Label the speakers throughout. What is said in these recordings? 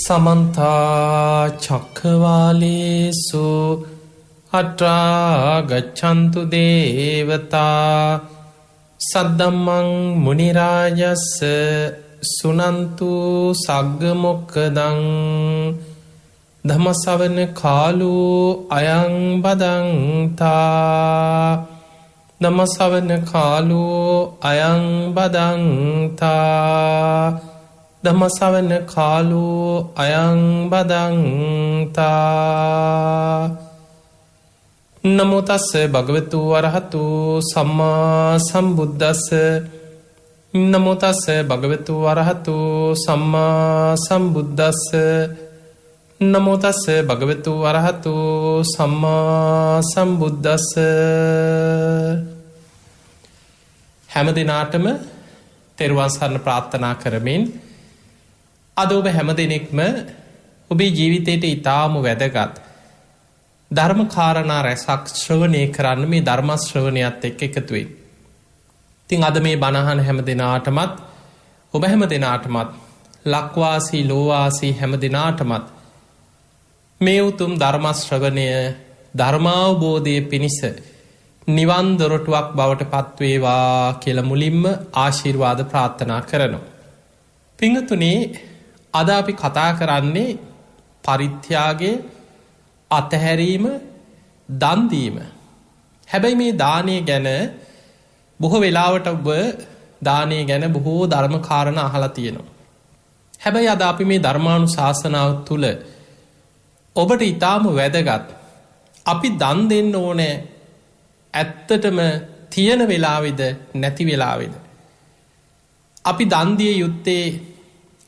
Speaker 1: සමන්තා චක්ඛවාලේසු අත්‍රා ගච්ඡන්තු දේවතා සද්දම්මං මුනි රාජස්ස සුනන්තු සග්ග මොක්ඛදං ධම්ම ශ්‍රවණ කාලෝ අයං බදන්තා ධම්ම ශ්‍රවණ කාලෝ අයං බදන්තා ධම්ම ශ්‍රවණ කාලෝ අයං බදන්තා නමෝ තස්ස භගවතු වරහතු සම්මා සම්බුද්දස්ස නමෝ තස්ස භගවතු වරහතු සම්මා සම්බුද්දස්ස නමෝ තස්ස භගවතු වරහතු සම්මා සම්බුද්දස්ස. හැම දිනාටම තෙරුවන් සරණ ප්‍රාර්ථනා කරමින් අද ඔබ හැම දෙනෙක්ම ඔබේ ජීවිතයට ඉතාම වැදගත් ධර්ම කාරණා රැසක් ශ්‍රවණය කරන්න මේ ධර්ම ශ්‍රවණයත් එක්ක එකතු වෙයි. ඉතින් අද මේ බණහන හැම දිනාටමත් ඔබ හැම දිනාටමත් ලක්වාසී ලෝවාසී හැම දිනාටමත් මේ උතුම් ධර්ම ශ්‍රවණය ධර්මාවබෝධය පිණිස නිවන් දොරටුවක් බවට පත්වේවා කියලා මුලින්ම ආශිර්වාද ප්‍රාර්ථනා කරනවා. පිංගතුනේ අද අපි කතා කරන්නේ පරිත්‍යාගය, අතහැරීම, දන් දීම. හැබැයි මේ දානය ගැන බොහෝ වෙලාවට ඔබ දානය ගැන බොහෝ ධර්ම කාරණා අහලා තියෙනවා. හැබැයි අද අපි මේ ධර්මානුශාසනාව තුළ ඔබට ඊටාම වැදගත් අපි දන් දෙන්න ඕනේ ඇත්තටම තියෙන වෙලාවේද නැති වෙලාවේද? අපි දන් දිය යුත්තේ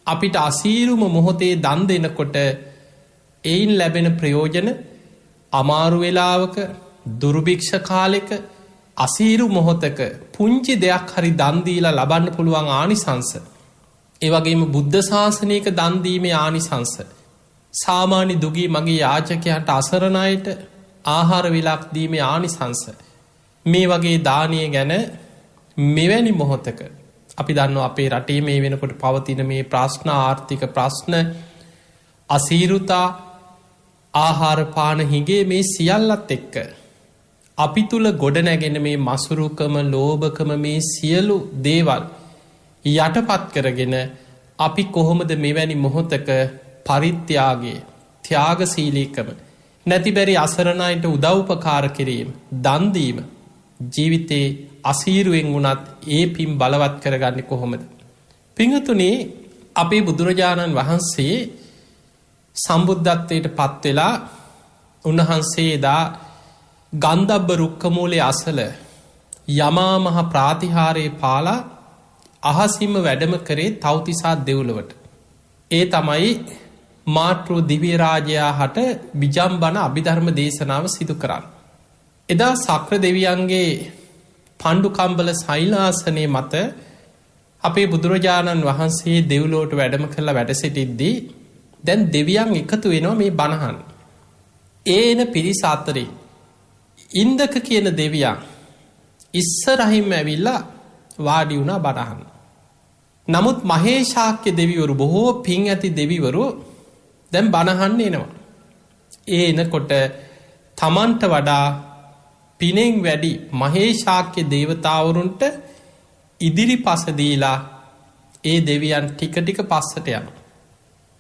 Speaker 1: අපිට අසීරුම මොහොතේ දන් දෙනකොට එයින් ලැබෙන ප්‍රයෝජන අමාරු වෙලාවක දුර්භික්ෂ කාලෙක අසීරු මොහොතක පුංචි දෙයක් හරි දන් දීලා ලබන්න පුළුවන් ආනිසංස. ඒ වගේම බුද්ධ ශාසනයක දන් දීමේ ආනිසංස. සාමාන්‍ය දුගී මගේ යාචකයන්ට අසරණ අයට ආහාර විලක් දීමේ ආනිසංස. මේ වගේ දානය ගැන මෙවැනි මොහොතක අපි දන්නවා අපේ රටේ මේ වෙනකොට පවතින මේ ප්‍රශ්න, ආර්ථික ප්‍රශ්න, අසීරුතා, ආහාර පාන හිගේ මේ සියල්ලත් එක්ක අපි තුල ගොඩනැගෙන මේ මසුරුකම, ලෝභකම, මේ සියලු දේවල් යටපත් කරගෙන අපි කොහොමද මෙවැනි මොහොතක පරිත්‍යාගය, ත්‍යාගශීලීකම, නැති බැරි අසරණ අයට උදව්පකාර කිරීම, දන් දීම ජීවිතේ අසීරුවෙන් වුණත් ඒ පින් බලවත් කරගන්නේ කොහොමද? පින්වතුනි, අපේ බුදුරජාණන් වහන්සේ සම්බුද්ධත්වයට පත් වෙලා උන්වහන්සේ එදා ගන්ධබ්බ රුක්ක මූලයේ අසල යමා මහ ප්‍රාතිහාරයේ පාලා අහසින්ම වැඩම කරේ තව්තිසා දෙව්ලොවට. ඒ තමයි මාතෘ දිව්‍ය රාජයා හට විජම්බන අභිධර්ම දේශනාව සිදු කරන්න. එදා සක්‍ර දෙවියන්ගේ පණ්ඩුකම්බල සෛලාසනයේ මත අපේ බුදුරජාණන් වහන්සේ දෙව්ලොවට වැඩම කරලා වැඩ සිටිද්දී දැන් දෙවියන් එකතු වෙනවා මේ බණහන්. ඒන පිරිස අතරේ ඉන්දක කියන දෙවියන් ඉස්සරහින්ම ඇවිල්ලා වාඩි වුණා බණහන්. නමුත් මහේශාක්‍ය දෙවිවරු, බොහෝ පින් ඇති දෙවිවරු දැන් බණහන්න එනවා. ඒ එනකොට තමන්ට වඩා පිනෙන් වැඩි මහේශාක්‍ය දේවතාවරුන්ට ඉදිරි පස දීලා ඒ දෙවියන් ටික ටික පස්සට යනවා.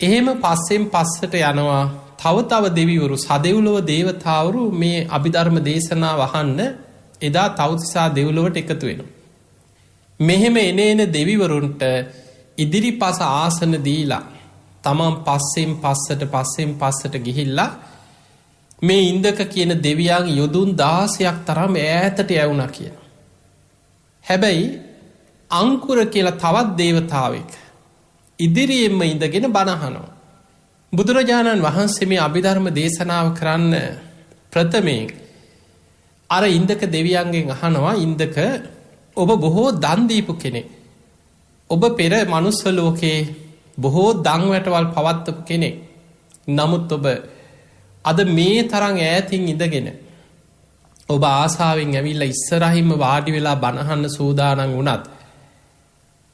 Speaker 1: එහෙම පස්සෙන් පස්සට යනවා තව තව දෙවිවරු, සදෙව්ලොව දේවතාවරු මේ අභිධර්ම දේශනාව අහන්න එදා තව්තිසා දෙව්ලොවට එකතු වෙනවා. මෙහෙම එන දෙවිවරුන්ට ඉදිරි පස ආසන දීලා තමන් පස්සෙන් පස්සට ගිහිල්ලා මේ ඉන්දක කියන දෙවියන් යොදුන් 16ක් තරම් ඈතට යවුණා කියන. හැබැයි අංකුර කියලා තවත් දේවතාවෙක් ඉදිරියෙන්ම ඉඳගෙන බණහනවා. බුදුරජාණන් වහන්සේ මේ අභිධර්ම දේශනාව කරන්න ප්‍රථමයෙන් අර ඉන්දක දෙවියන්ගෙන් අහනවා, ඉන්දක ඔබ බොහෝ දන් දීපු කෙනෙක්. ඔබ පෙර මනුස්ස ලෝකේ බොහෝ දන් වැටවල් පවත්වපු කෙනෙක්. නමුත් ඔබ අද මේ තරම් ඈතින් ඉඳගෙන ඔබ ආසාවෙන් ඇවිල්ලා ඉස්සරහින්ම වාඩි වෙලා බණහන්න සූදානම් වුණත්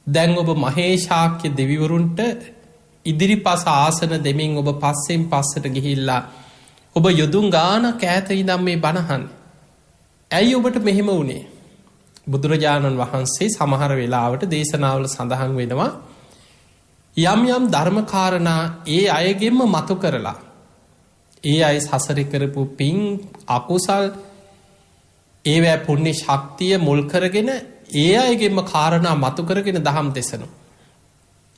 Speaker 1: දැන් ඔබ මහේශාක්‍ය දෙවිවරුන්ට ඉදිරි පස ආසන දෙමින් ඔබ පස්සෙන් පස්සට ගිහිල්ලා ඔබ යොදුන් ගාන කෑත ඉදම් මේ බණහන්. ඇයි ඔබට මෙහෙම වුණේ? බුදුරජාණන් වහන්සේ සමහර වෙලාවට දේශනාවල සඳහන් වෙනවා යම් යම් ධර්මකාරණා ඒ අයගෙන්ම මතු කරලා ඒ අය සසර කරපු පින් අකුසල් ඒවැ පුුණ්‍ය ශක්තිය මුල් කරගෙන ඒ අයගෙන්ම කාරණා මතු කරගෙන දහම් දෙසනු.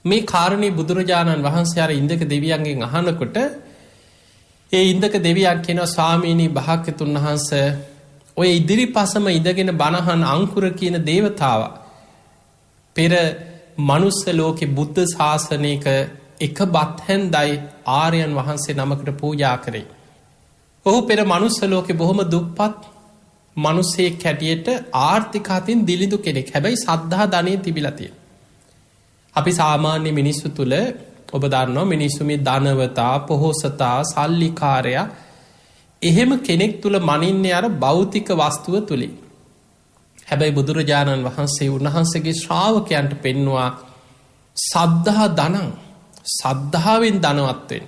Speaker 1: මේ කාරණී බුදුරජාණන් වහන්සේ අර ඉන්දක දෙවියන්ගෙන් අහනකොට ඒ ඉන්දක දෙවියක් කියෙන ස්වාමීණී භාග්‍යතුන් වහන්ස ඔය ඉදිරි පසම ඉදගෙන බණහන් අංකුර කියන දේවතාව පෙර මනුස්ස ලෝකෙ බුද්ධ ශාසනයක එක බත්හැන්දයි ආර්යන් වහන්සේ නමකට පූජා කරේ. ඔහු පෙර මනුස්ස ලෝකෙ බොහොම දුප්පත් මනුස්සේ කැටියට ආර්ථිකාතින් දිලිදු කෙනෙක් හැබැයි සද්ධහා ධනය තිබිලතිය. අපි සාමාන්‍ය මිනිස්සු තුළ ඔබ දන්නවා මිනිස්සුමි ධනවතා පොහොසතා සල්ලිකාරයා එහෙම කෙනෙක් තුළ මනින්නේ අර භෞතික වස්තුව තුළින්. හැබැයි බුදුරජාණන් වහන්සේ උන්වහන්සේගේ ශ්‍රාවකයන්ට පෙන්වා සද්ධහා ධනං සද්ධාවෙන් ධනවත්වෙන්.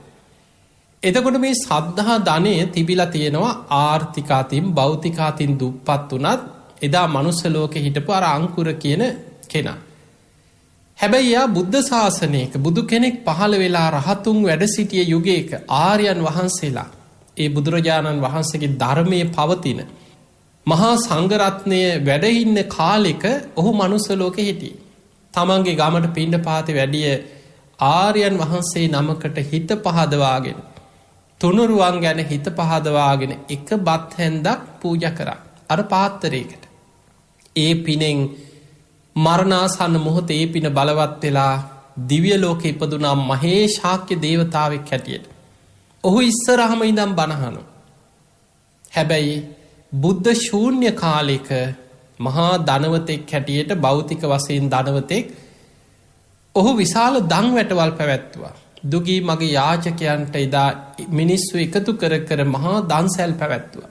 Speaker 1: එතකොට මේ සද්ධහා ධනය තිබිලා තියෙනවා ආර්ථිකාතින් භෞතිකාතින් දුප්පත් වනත් එදා මනුස්සලෝක හිටපු අර අංකුර කියන කෙනා. හැබැයි එයා බුද්ධ ශාසනයක බුදු කෙනෙක් පහළ වෙලා රහතුන් වැඩ සිටිය යුගයක ආර්යන් වහන්සේලා ඒ බුදුරජාණන් වහන්සේගේ ධර්මය පවතින මහා සංඝරත්නය වැඩඉන්න කාලෙක ඔහු මනුස්සලෝක හිටිය. තමන්ගේ ගමට පිණ්ඩ පාති වැඩිය ආර්යන් වහන්සේ නමකට හිත පහදවාගෙන තුනුරුවන් ගැන හිත පහදවාගෙන එක බත් හැන්දක් පූජ කරා අර පාත්තරයකට. ඒ පිනෙන් මරණාසන්න මොහොත ඒ පින බලවත් වෙලා දිව්‍ය ලෝක ඉපදුනා මහේ ශාක්‍ය දේවතාවෙක් හැටියට. ඔහු ඉස්සරහම ඉදම් බණහනු. හැබැයි බුද්ධ ශූන්‍ය කාලෙක මහා ධනවතෙක් හැටියට භෞතික වසයෙන් ධනවතෙක් ඔහු විශාල දං වැටවල් පැවැත්තුවා. දුගී මගේ යාචකයන්ට එදා මිනිස්සු එකතු කර කර මහා දන්සැල් පැවැත්තුව.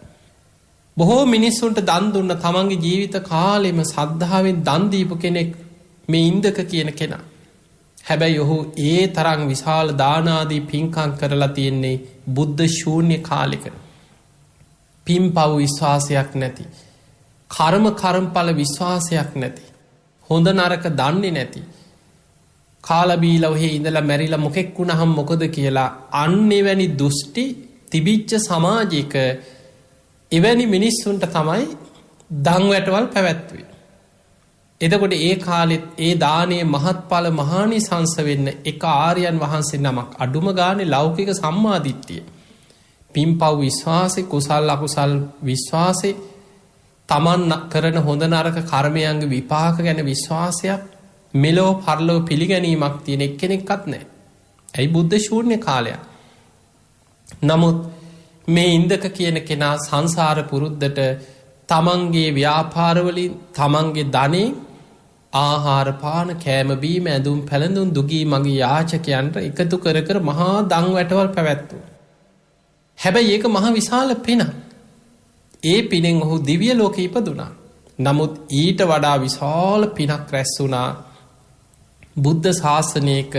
Speaker 1: බොහෝ මිනිස්සුන්ට දන් දුන්න තමන්ගේ ජීවිත කාලෙම සද්ධාවෙන් දන්දීපු කෙනෙක් මේ ඉන්දක කියන කෙනා. හැබැයි ඔහු ඒ තරං විශාල දානාදී පින්කං කරලා තියෙන්නේ බුද්ධ ශූන්‍ය කාලෙක. පින් පව් විශ්වාසයක් නැති. කර්ම කරම්ඵල විශ්වාසයක් නැති. හොඳ නරක දන්නේ නැති. කාලබීල ඔහේ ඉඳලා මැරිලා මොකෙක් වුණහම් මොකද කියලා අන්නෙවැනි දුෂ්ටි තිබිච්ච සමාජයක එවැනි මිනිස්සුන්ට තමයි දංවැටවල් පැවැත්වේ. එදකොට ඒ කාලෙත් ඒ දානයේ මහත්ඵල මහානි සංස වෙන්න එක ආර්යන් වහන්සේ නමක් අඩුම ගානේ ලෞකික සම්මාධිට්ටිය. පින් පව් විශ්වාසය කුසල් අකුසල් විශ්වාසය තමන් කරන හොඳ නරක කර්මයන්ගේ විපාක ගැන විශ්වාසයක් මෙලෝ පරලෝ පිළිගැනීමක් තියෙන එක් කෙනෙක්කත් නෑ. ඇයි බුද්ධ ශූර්ණය කාලයක්. නමුත් මේ ඉන්දක කියන කෙනා සංසාර පුරුද්ධට තමන්ගේ ව්‍යාපාරවලින් තමන්ගේ ධනේ ආහාරපාන කෑමබීම ඇඳුම් පැළඳුම් දුගී මගේ යාචකයන්ට එකතු කර කර මහා දං වැටවල් පැවැත්තු. හැබැයි ඒක මහ විශාල පින. ඒ පිනෙන් ඔහු දිවිය ලෝක ඉපදුනා. නමුත් ඊට වඩා විශාල පිනක් රැස් වුණා බුද්ධ ශාසනයක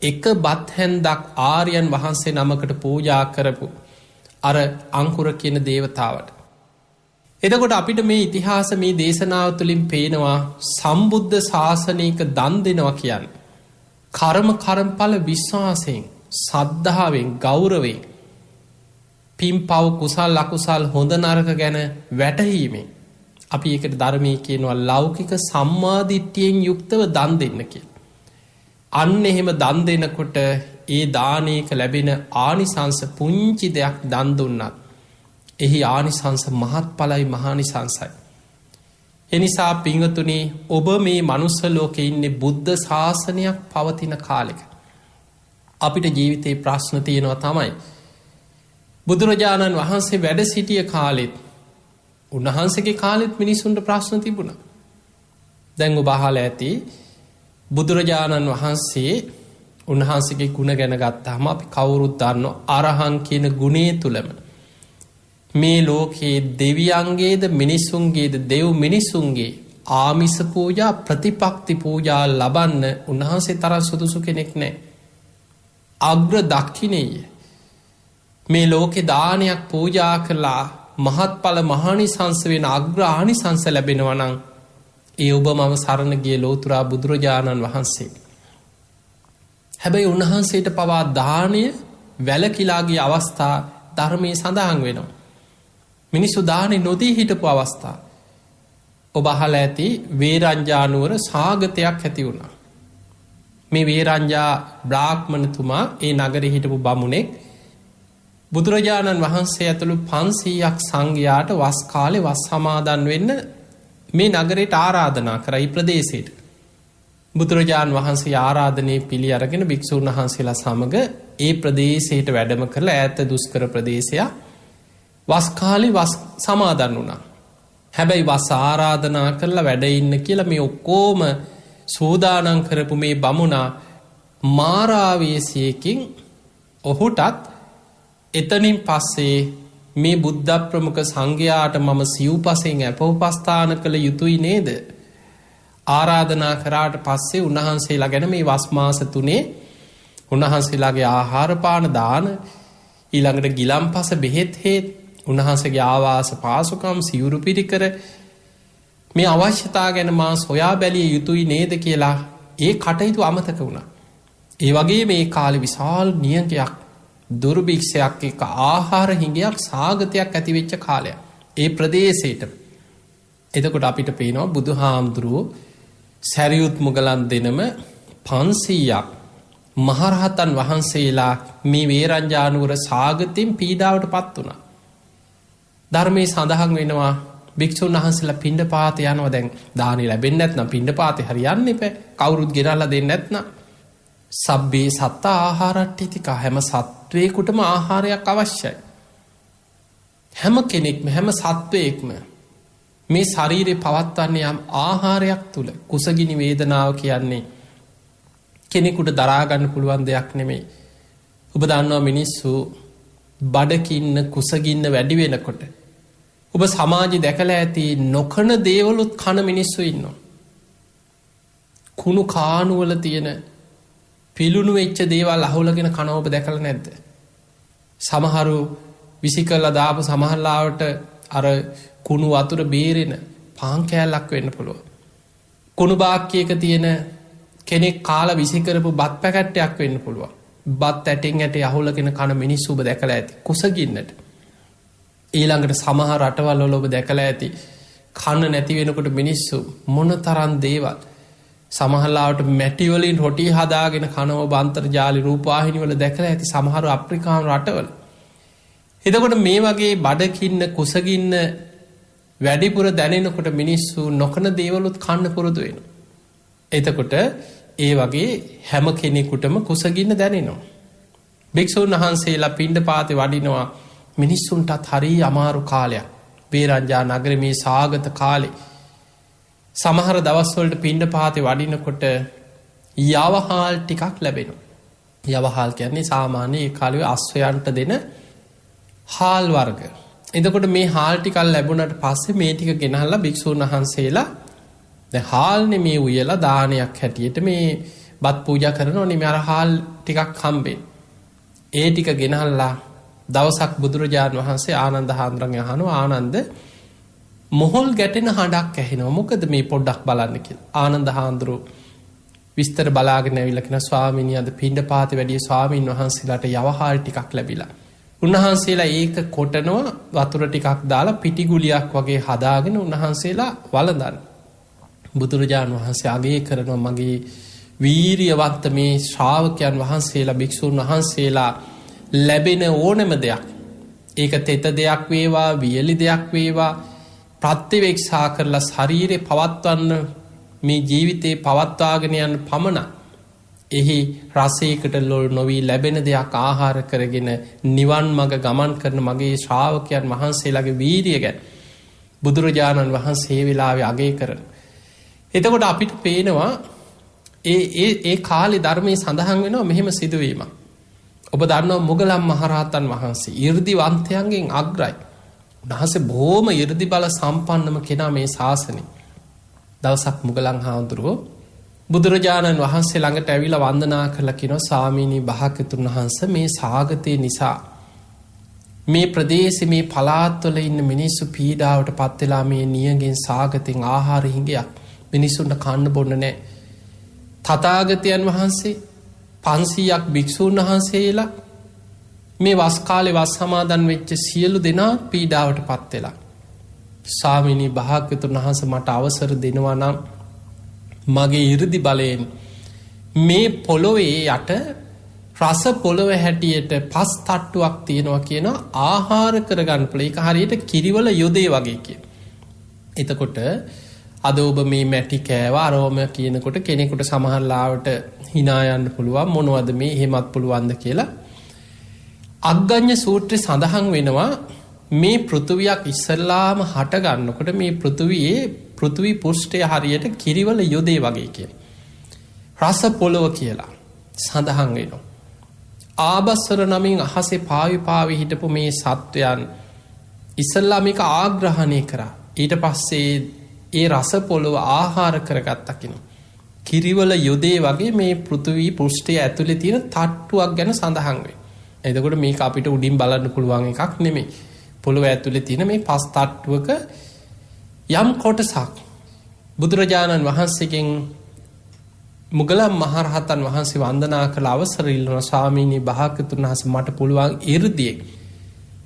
Speaker 1: එක බත් හැන්දක් ආර්යන් වහන්සේ නමකට පූජා කරපු අර අංකුර කියන දේවතාවට. එතකොට අපිට මේ ඉතිහාස මේ දේශනාව තුළින් පේනවා සම්බුද්ධ ශාසනයක දන් දෙනවා කියන්න. කර්ම කරම්ඵල විශ්වාසයෙන් සද්ධාවෙන් ගෞරවෙන් පින් පව් කුසල් අකුසල් හොඳ නරක ගැන වැටහීමෙන් අපි එකට ධර්මය කියනවා ලෞකික සම්මාධිට්්‍යයෙන් යුක්තව දන් දෙන්න කිය. අන්න එහෙම දන් දෙනකොට ඒ දානයක ලැබෙන ආනිසංස පුංචි දෙයක් දන් දුන්නත් එහි ආනිසංස මහත් පලයි මහානිසංසයි. එනිසා පිංහතුනේ ඔබ මේ මනුස්ස ලෝකෙ ඉන්නේ බුද්ධ ශාසනයක් පවතින කාලෙක. අපිට ජීවිතයේ ප්‍රශ්න තියෙනවා තමයි. බුදුරජාණන් වහන්සේ වැඩ සිටිය කාලෙත් උන්වහන්සේගේ කාලෙත් මිනිසුන්ට ප්‍රශ්න තිබුණ. දැංගු බහල ඇති බුදුරජාණන් වහන්සේ උන්වහන්සේගේ ගුණ ගැන ගත්තාම අපි කවුරුත් දන්න අරහන් කියන ගුණේ තුළම මේ ලෝකයේ දෙවියන්ගේද මිනිස්සුන්ගේද දෙව් මිනිස්සුන්ගේ ආමිස පූජා ප්‍රතිපක්ති පූජා ලබන්න උන්වහන්සේ තරන් සුදුසු කෙනෙක් නෑ. අග්‍ර දක්ඛිනේය. මේ ලෝකෙ දානයක් පූජා කරලා මහත්ඵල මහානිසංස වෙන අග්‍ර ආනිසංස ලැබෙනවා නම් ඒ ඔබ මම සරණ ගිය ලෝතුරා බුදුරජාණන් වහන්සේ. හැබැයි උන්වහන්සේට පවා දානය වැළකීලාගේ අවස්ථා ධර්මයේ සඳහන් වෙනවා. මිනිස්සු දානෙ නොදී හිටපු අවස්ථා. ඔබ අහලා ඇති වේරංජානුවර සාගතයක් ඇති වුණා. මේ වේරංජා බ්‍රාහ්මණතුමා ඒ නගරේ හිටපු බමුණෙක් බුදුරජාණන් වහන්සේ ඇතුළු 500ක් සංඝයාට වස් කාලේ වස් සමාදන් වෙන්න මේ නගරයට ආරාධනා කරයි ප්‍රදේශයට. බුදුරජාණන් වහන්සේ ආරාධනයේ පිළි අරගෙන භික්ෂුන් වහන්සේලා සමග ඒ ප්‍රදේශයට වැඩම කරලා ඈත දුෂ්කර ප්‍රදේශයක් වස් කාලේ වස් සමාදන් වුණා. හැබැයි වස් ආරාධනා කරලා වැඩ ඉන්න කියලා මේ ඔක්කොම සූදානම් කරපු මේ බමුණා මාරාවේශයකින් ඔහුටත් එතනින් පස්සේ මේ බුද්ධ ප්‍රමුඛ සංඝයාට මම සිව්පසෙන් අපෝපස්ථාන කළ යුතුයි නේද? ආරාධනා කරාට පස්සේ උන්වහන්සේලා ගැන මේ වස් මාස 3 උන්වහන්සේලාගේ ආහාර පාන දාන ඊළඟට ගිලම්පස බෙහෙත් හේත් උන්වහන්සේගේ ආවාස පාසුකම් සිවුරු පිරිකර මේ අවශ්‍යතා ගැන මා සොයා බැලිය යුතුයි නේද කියලා ඒ කටයුතු අමතක වුණා. ඒ වගේ මේ කාලේ විශාල නියඟයක් දුර්භික්ෂයක් එක්ක ආහාර හිඟයක් සාගතයක් ඇති වෙච්ච කාලයක් ඒ ප්‍රදේශයට. එතකොට අපිට පේනවා බුදුහාමුදුරුවෝ සැරියුත් මුගලන් දෙනම 500ක් මහරහතන් වහන්සේලා මේ වේරංජානුවර සාගතෙන් පීඩාවට පත් වුණා. ධර්මයේ සඳහන් වෙනවා භික්ෂුන් වහන්සේලා පිණ්ඩපාත යනවා. දැන් දානි ලැබෙන්නේ නැත්නම් පිණ්ඩපාතේ හරියන්නේ නැහැ. කවුරුත් ගෙනල්ලා දෙන්නේ නැත්නම් සබ්බේ සත්ත ආහාරට්ඨිතික හැම සත්වයකටම ආහාරයක් අවශ්‍යයි. හැම කෙනෙක්ම හැම සත්වයකම මේ ශරීරේ පවත්වන්නේ යම් ආහාරයක් තුල. කුසගිනි වේදනාව කියන්නේ කෙනෙකුට දරා ගන්න පුළුවන් දෙයක් නෙමෙයි. ඔබ දන්නවා මිනිස්සු බඩකින්න කුසගින්න වැඩි වෙනකොට ඔබ සමාජය දැකලා ඇති නොකන දේවලුත් කන මිනිස්සු ඉන්නවා. කුණු කානුවල තියෙන පිලුණු වෙච්ච දේවල් අහුලගෙන කන ඔබ දැකලා නැද්ද? සමහරු විසිකලා දාපු සමහරලාවට අර කුණු වතුර බේරෙන පාන් කෑල්ලක් වෙන්න පුළුවන්. කුණු බාක්කියක තියෙන කෙනෙක් කාලා විසි කරපු බත් පැකට්ටයක් වෙන්න පුළුවන්. බත් ඇටින් ඇටේ අහුලගෙන කන මිනිස්සු ඔබ දැකලා ඇති කුසගින්නට. ඊළඟට සමහර රටවල් වල ඔබ දැකලා ඇති කන නැති වෙනකොට මිනිස්සු මොනතරම් දේවල් සමහරලාවට මැටි වලින් රොටි හදාගෙන කනව අන්තර්ජාල රූපවාහිනි වල දැකලා ඇති සමහර අප්‍රිකානු රටවල. එතකොට මේ වගේ බඩකින්න කුසගින්න වැඩිපුර දැනෙනකොට මිනිස්සු නොකන දේවලුත් කන්න පුරුදු වෙනවා. එතකොට ඒ වගේ හැම කෙනෙකුටම කුසගින්න දැනෙනවා. භික්ෂුන් වහන්සේලා පිණ්ඩපාතේ වඩිනවා. මිනිස්සුන්ටත් හරි අමාරු කාලයක්. වේරංජා නගරේ මේ සාගත කාලේ සමහර දවස්වලට පිණ්ඩපාතේ වඩිනකොට යවහාල් ටිකක් ලැබෙනවා. යවහාල් කියන්නේ සාමාන්‍ය ඒ කාලේ අශ්වයන්ට දෙන හාල් වර්ග. එතකොට මේ හාල් ටිකක් ලැබුණාට පස්සේ මේ ටික ගෙනහල්ලා භික්ෂුන් වහන්සේලා දැන් හාල්නේ මේ උයලා දානයක් හැටියට මේ බත් පූජා කරනෝනේ මේ අර හාල් ටිකක් හම්බෙන්නේ. ඒ ටික ගෙනහල්ලා දවසක් බුදුරජාණන් වහන්සේ ආනන්ද හාමුදුරන්ගෙන් අහනවා ආනන්ද මොහොල් ගැටෙන හඬක් ඇහෙනවා. මොකද මේ පොඩ්ඩක් බලන්න කියලා. ආනන්ද හාමුදුරුවෝ විස්තර බලාගෙන ඇවිල්ලා කියන ස්වාමීනි අද පිණ්ඩපාතේ වැඩි ස්වාමීන් වහන්සේලාට යවහාල් ටිකක් ලැබිලා. උන්වහන්සේලා ඒක කොටනවා වතුර ටිකක් දාලා පිටිගුලියක් වගේ හදාගෙන උන්වහන්සේලා වළඳන. බුදුරජාණන් වහන්සේ අගය කරනවා මගේ වීරියවන්ත මේ ශ්‍රාවකයන් වහන්සේලා භික්ෂුන් වහන්සේලා ලැබෙන ඕනම දෙයක්. ඒක තෙත දෙයක් වේවා වියලි දෙයක් වේවා ප්‍රත්‍යවේක්ෂා කරලා ශරීරේ පවත්වන්න මේ ජීවිතේ පවත්වාගෙන යන පමණ එහි රසයකට ලොල් නොවී ලැබෙන දෙයක් ආහාර කරගෙන නිවන් මඟ ගමන් කරන මගේ ශ්‍රාවකයන් වහන්සේලාගේ වීරිය ගැන බුදුරජාණන් වහන්සේ වෙලාවේ අගය කරන. එතකොට අපිට පේනවා ඒ කාලේ ධර්මයේ සඳහන් වෙනවා මෙහෙම සිදුවීමක්. ඔබ දන්නවා මුගලන් මහරහතන් වහන්සේ 이르දිවන්තයන්ගෙන් අග්‍රයි. උන්වහන්සේ බොහොම 이르දි බල සම්පන්නම කෙනා මේ ශාසනේ. දවසක් මුගලන් හාමුදුරුවෝ බුදුරජාණන් වහන්සේ ළඟට ඇවිල්ලා වන්දනා කරලා කියනවා ස්වාමීනි භාග්‍යවතුන් වහන්සේ මේ සාගතය නිසා මේ ප්‍රදේශේ මේ පළාත්වල ඉන්න මිනිස්සු පීඩාවට පත් වෙලා මේ නියගෙන් සාගතෙන් ආහාර හිඟයක් මිනිසුන්ට කන්න බොන්න නැහැ. තථාගතයන් වහන්සේ 500ක් භික්ෂූන් වහන්සේලා මේ වස් කාලේ වස් සමාදන් වෙච්ච සියලු දෙනා පීඩාවට පත් වෙලා ස්වාමීනි භාග්‍යවතුන් වහන්සේ මට අවසර දෙනවා නම් මගේ 이르දි බලයෙන් මේ පොළොවේ යට රස පොළොව හැටියට පස් තට්ටුවක් තියෙනවා කියන ආහාර කරගන්න පුළුවන්. ඒක හරියට කිරිවල යොදේ වගේ කියන. එතකොට අද ඔබ මේ මැටි කෑව අරෝම කියනකොට කෙනෙකුට සමහර ලාවට hina යන්න පුළුවන් මොනවද මේ එහෙමත් පුළුවන්ද කියලා. අග්ගඤ්ඤ සූත්‍රයේ සඳහන් වෙනවා මේ පෘථුවියක් ඉස්සල්ලාම හට ගන්නකොට මේ පෘථුවි පුෂ්ඨය හරියට කිරිවල යොදේ වගේ කියන. රස පොළොව කියලා සඳහන් වෙනවා. ආබස්සර නමින් අහසේ පාවි හිටපු මේ සත්වයන් ඉස්සල්ලා මේක ආග්‍රහණය කරා. ඊට පස්සේ ඒ රස පොළොව ආහාර කරගත්තා කියනවා. කිරිවල යොදේ වගේ මේ පෘථිවි පෘෂ්ඨය ඇතුලේ තියෙන තට්ටුවක් ගැන සඳහන් වෙයි. එතකොට මේක අපිට උඩින් බලන්න පුළුවන් එකක් නෙමෙයි. පොළොව ඇතුලේ තියෙන මේ පස් තට්ටුවක යම් කොටසක් බුදුරජාණන් වහන්සේගෙන් මුගලන් මහරහතන් වහන්සේ වන්දනා කළ අවසර ඉල්ලන ස්වාමීනි භාග්‍යවතුන් වහන්සේ මට පුළුවන් 이르දියේ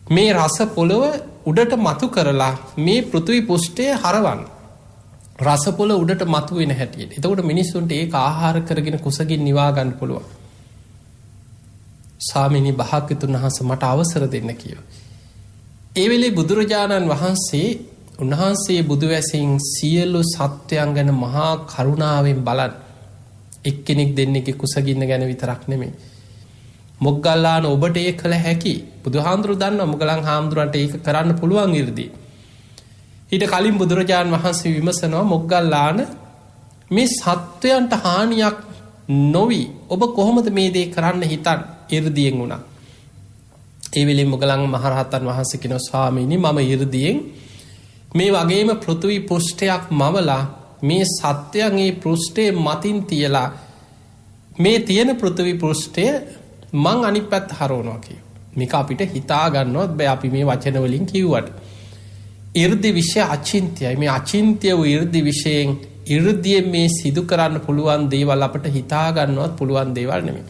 Speaker 1: මේ රස පොළොව උඩට මතු කරලා මේ පෘථිවි පුෂ්ඨය හරවන්න. රස පොළොව උඩට මතු වෙන හැටියට. එතකොට මිනිස්සුන්ට ඒක ආහාර කරගෙන කුසගින් නිවා ගන්න පුළුවන්. ස්වාමීනි භාග්‍යවතුන් වහන්සේ මට අවසර දෙන්න කිව්වා. ඒ වෙලේ බුදුරජාණන් වහන්සේ උන්වහන්සේ බුදුවැසින් සියලු සත්වයන් ගැන මහා කරුණාවෙන් බලන් එක්කෙනෙක් දෙන්නෙක්ගේ කුසගින්න ගැන විතරක් නෙමෙයි. මොග්ගල්ලාන ඔබට ඒක කළ හැකි. බුදුහාඳුරු දන්නවා මොගලන් හාමුදුරන්ට ඒක කරන්න පුළුවන් 이르දී. ඊට කලින් බුදුරජාණන් වහන්සේ විමසනවා මොග්ගල්ලාන මේ සත්වයන්ට හානියක් නොවි ඔබ කොහොමද මේ දේ කරන්න හිතන් 이르දියෙන් වුණා. ඒ වෙලේ මොගලන් මහරහතන් වහන්සේ කියනවා ස්වාමීනි මම 이르දියෙන් මේ වගේම පෘථිවි පෘෂ්ඨයක් මවලා මේ සත්‍යයන් ඒ පෘෂ්ඨයේ මතින් තියලා මේ තියෙන පෘථිවි පෘෂ්ඨය මං අනිත් පැත්ත හරවනවා කියනවා. මේක අපිට හිතා ගන්නවත් බෑ අපි මේ වචන වලින් කිව්වට. 이르දි විෂය අචින්ත්‍යයි. මේ අචින්ත්‍ය වූ 이르දි විෂයෙන් 이르දියේ මේ සිදු කරන්න පුළුවන් දේවල් අපිට හිතා ගන්නවත් පුළුවන් දේවල් නෙමෙයි.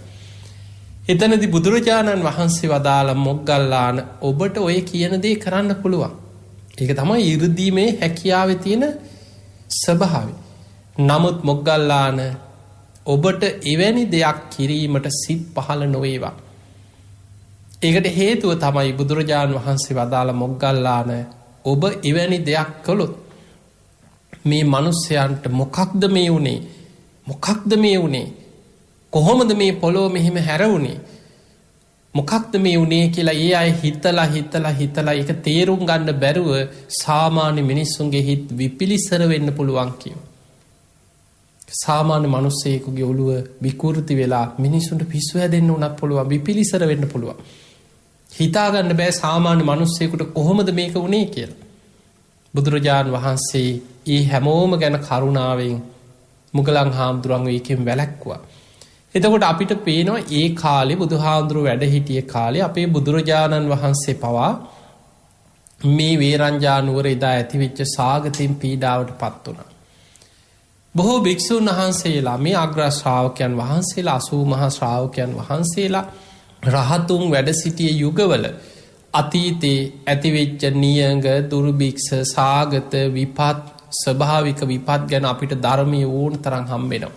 Speaker 1: එතනදී බුදුරජාණන් වහන්සේ වදාළ මොග්ගල්ලාන ඔබට ඔය කියන දේ කරන්න පුළුවන්. ඒක තමයි 이르දීමේ හැකියාවේ තියෙන ස්වභාවය. නමුත් මොග්ගල්ලාන ඔබට එවැනි දෙයක් කිරීමට සිත් පහළ නොවේවා. ඒකට හේතුව තමයි බුදුරජාණන් වහන්සේ වදාළ මොග්ගල්ලාන ඔබ එවැනි දෙයක් කළොත් මේ මිනිස්යන්ට මොකක්ද මේ උනේ? මොකක්ද මේ උනේ? කොහොමද මේ පොළොව මෙහෙම හැරවුනේ? මොකක්ද මේ උනේ කියලා ඒ අය හිතලා ඒක තේරුම් ගන්න බැරුව සාමාන්‍ය මිනිස්සුන්ගේ හිත විපිලිසර වෙන්න පුළුවන් කියනවා. සාමාන්‍ය මිනිස්සෙකුගේ ඔළුව විකෘති වෙලා මිනිස්සුන්ට පිස්සු හැදෙන්න උනත් පුළුවන් විපිලිසර වෙන්න පුළුවන්. හිතා ගන්න බෑ සාමාන්‍ය මිනිස්සෙකුට කොහොමද මේක උනේ කියලා. බුදුරජාන් වහන්සේ ඊ හැමෝම ගැන කරුණාවෙන් මුගලන් හාමුදුරුවන්ව ඒකෙන් වැළැක්වුවා. එතකොට අපිට පේනවා ඒ කාලේ බුදුහාඳුරු වැඩ හිටිය කාලේ අපේ බුදුරජාණන් වහන්සේ පවා මේ වේරංජා නුවර එදා ඇතිවෙච්ච සාගතෙන් පීඩාවට පත් වුණා. බොහෝ භික්ෂුන් වහන්සේලා මේ අග්‍ර ශ්‍රාවකයන් වහන්සේලා 80 මහා ශ්‍රාවකයන් වහන්සේලා රහතුන් වැඩ සිටිය යුගවල අතීතේ ඇතිවෙච්ච නියඟ දුර්භික්ෂ සාගත විපත් ස්වභාවික විපත් ගැන අපිට ධර්මයේ ඕන තරම් හම්බෙනවා.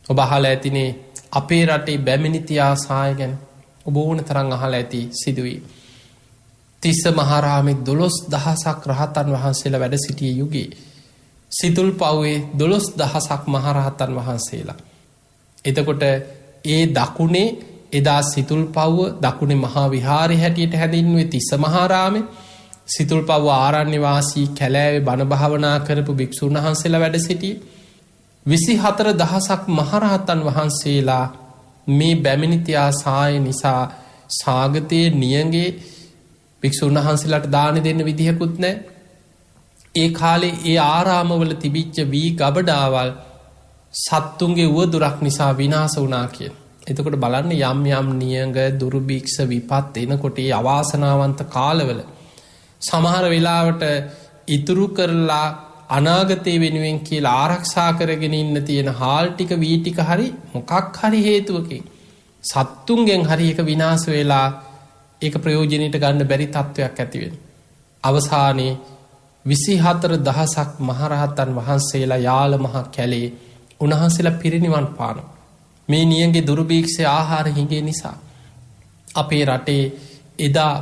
Speaker 1: ඔබ අහලා ඇතිනේ අපේ රටේ බැමිණිතියා සාය ගැන ඔබ ඕන තරම් අහලා ඇති සිදුවී. තිස්ස මහරාමේ 12000ක් රහතන් වහන්සේලා වැඩ සිටිය යුගයේ සිතුල් පව්වේ 12000ක් මහරහතන් වහන්සේලා. එතකොට ඒ දකුණේ එදා සිතුල් පව්ව දකුණේ මහා විහාරය හැටියට හැඳින්වුවේ තිස්ස මහරාමේ. සිතුල් පව්ව ආරණ්‍ය වාසී කැලෑවේ බණ භාවනා කරපු භික්ෂුන් වහන්සේලා වැඩ සිටියේ. 24000ක් මහරහතන් වහන්සේලා මේ බැමිණිතියා සාය නිසා සාගතයේ නියඟේ භික්ෂුන් වහන්සේලාට දාන දෙන්න විදිහකුත් නැහැ. ඒ කාලේ ඒ ආරාමවල තිබිච්ච වී ගබඩාවල් සත්තුන්ගේ උවදුරක් නිසා විනාශ වුණා කියන. එතකොට බලන්න යම් යම් නියඟ දුර්භික්ෂ විපත් එනකොට ඒ අවාසනාවන්ත කාලවල සමහර වෙලාවට ඉතුරු කරලා අනාගතය වෙනුවෙන් කියලා ආරක්ෂා කරගෙන ඉන්න තියෙන හාල් ටික වී ටික හරි මොකක් හරි හේතුවකින් සත්තුන්ගෙන් හරි එක විනාශ වෙලා ඒක ප්‍රයෝජනයට ගන්න බැරි තත්ත්වයක් ඇති වෙන. අවසානයේ 24000ක් මහරහතන් වහන්සේලා යාල මහ කැලේ උන්වහන්සේලා පිරිනිවන් පානවා. මේ නියඟේ දුර්භික්ෂ ආහාර හිඟේ නිසා අපේ රටේ එදා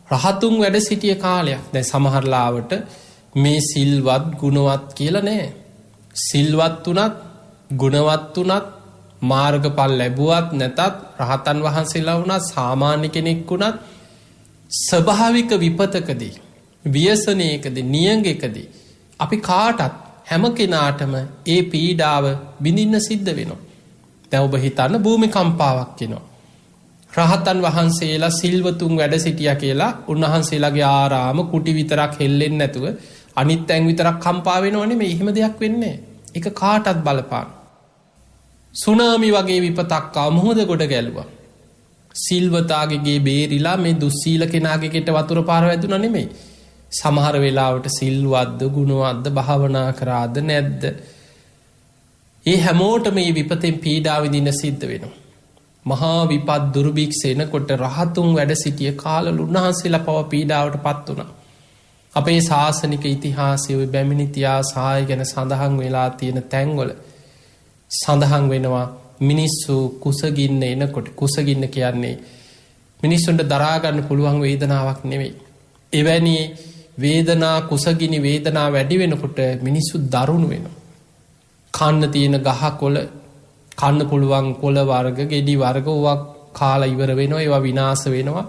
Speaker 1: රහතුන් වැඩ සිටිය කාලයක්. දැන් සමහරලාවට මේ සිල්වත් ගුණවත් කියලා නෑ. සිල්වත් උනත් ගුණවත් උනත් මාර්ගඵල ලැබුවත් නැතත් රහතන් වහන්සේලා වුණත් සාමාන්‍ය කෙනෙක් වුණත් ස්වභාවික විපතකදී ව්‍යසනයකදී නියඟකදී අපි කාටත් හැම කෙනාටම ඒ පීඩාව විඳින්න සිද්ධ වෙනවා. දැන් ඔබ හිතන්න භූමිකම්පාවක් එනවා. රහතන් වහන්සේලා සිල්වතුන් වැඩ සිටියා කියලා උන්වහන්සේලාගේ ආරාම කුටි විතරක් හෙල්ලෙන්නේ නැතුව අනිත් තැන් විතරක් කම්පා වෙනව නෙමෙයි. එහෙම දෙයක් වෙන්නේ නැහැ. ඒක කාටත් බලපාන. සුනාමි වගේ විපතක් ආව මොහොත ගොඩ ගැලුවා. සිල්වතාගේ ගේ බේරිලා මේ දුස්සීල කෙනාගේ ගෙට වතුර පාර වැදුණා නෙමෙයි. සමහර වෙලාවට සිල්වත්ද ගුණවත්ද භාවනා කරාද නැද්ද ඒ හැමෝට මේ විපතෙන් පීඩා විඳින්න සිද්ධ වෙනවා. මහා විපත් දුර්භික්ෂ එනකොට රහතුන් වැඩ සිටිය කාලවල උන්වහන්සේලා පව පීඩාවට පත් වුණා. අපේ ශාසනික ඉතිහාසයේ ওই බැමිණි ඉතිහාසය ගැන සඳහන් වෙලා තියෙන තැන්වල සඳහන් වෙනවා මිනිස්සු කුසගින්න එනකොට කුසගින්න කියන්නේ මිනිස්සුන්ට දරා ගන්න පුළුවන් වේදනාවක් නෙවෙයි. එවැනි වේදනා කුසගිනි වේදනා වැඩි වෙනකොට මිනිස්සු දරුණු වෙනවා. කන්න තියෙන ගහ කොළ කන්න පුළුවන් කොළ වර්ග ගෙඩි වර්ග ඕවා කාලා ඉවර වෙනවා. ඒවා විනාශ වෙනවා.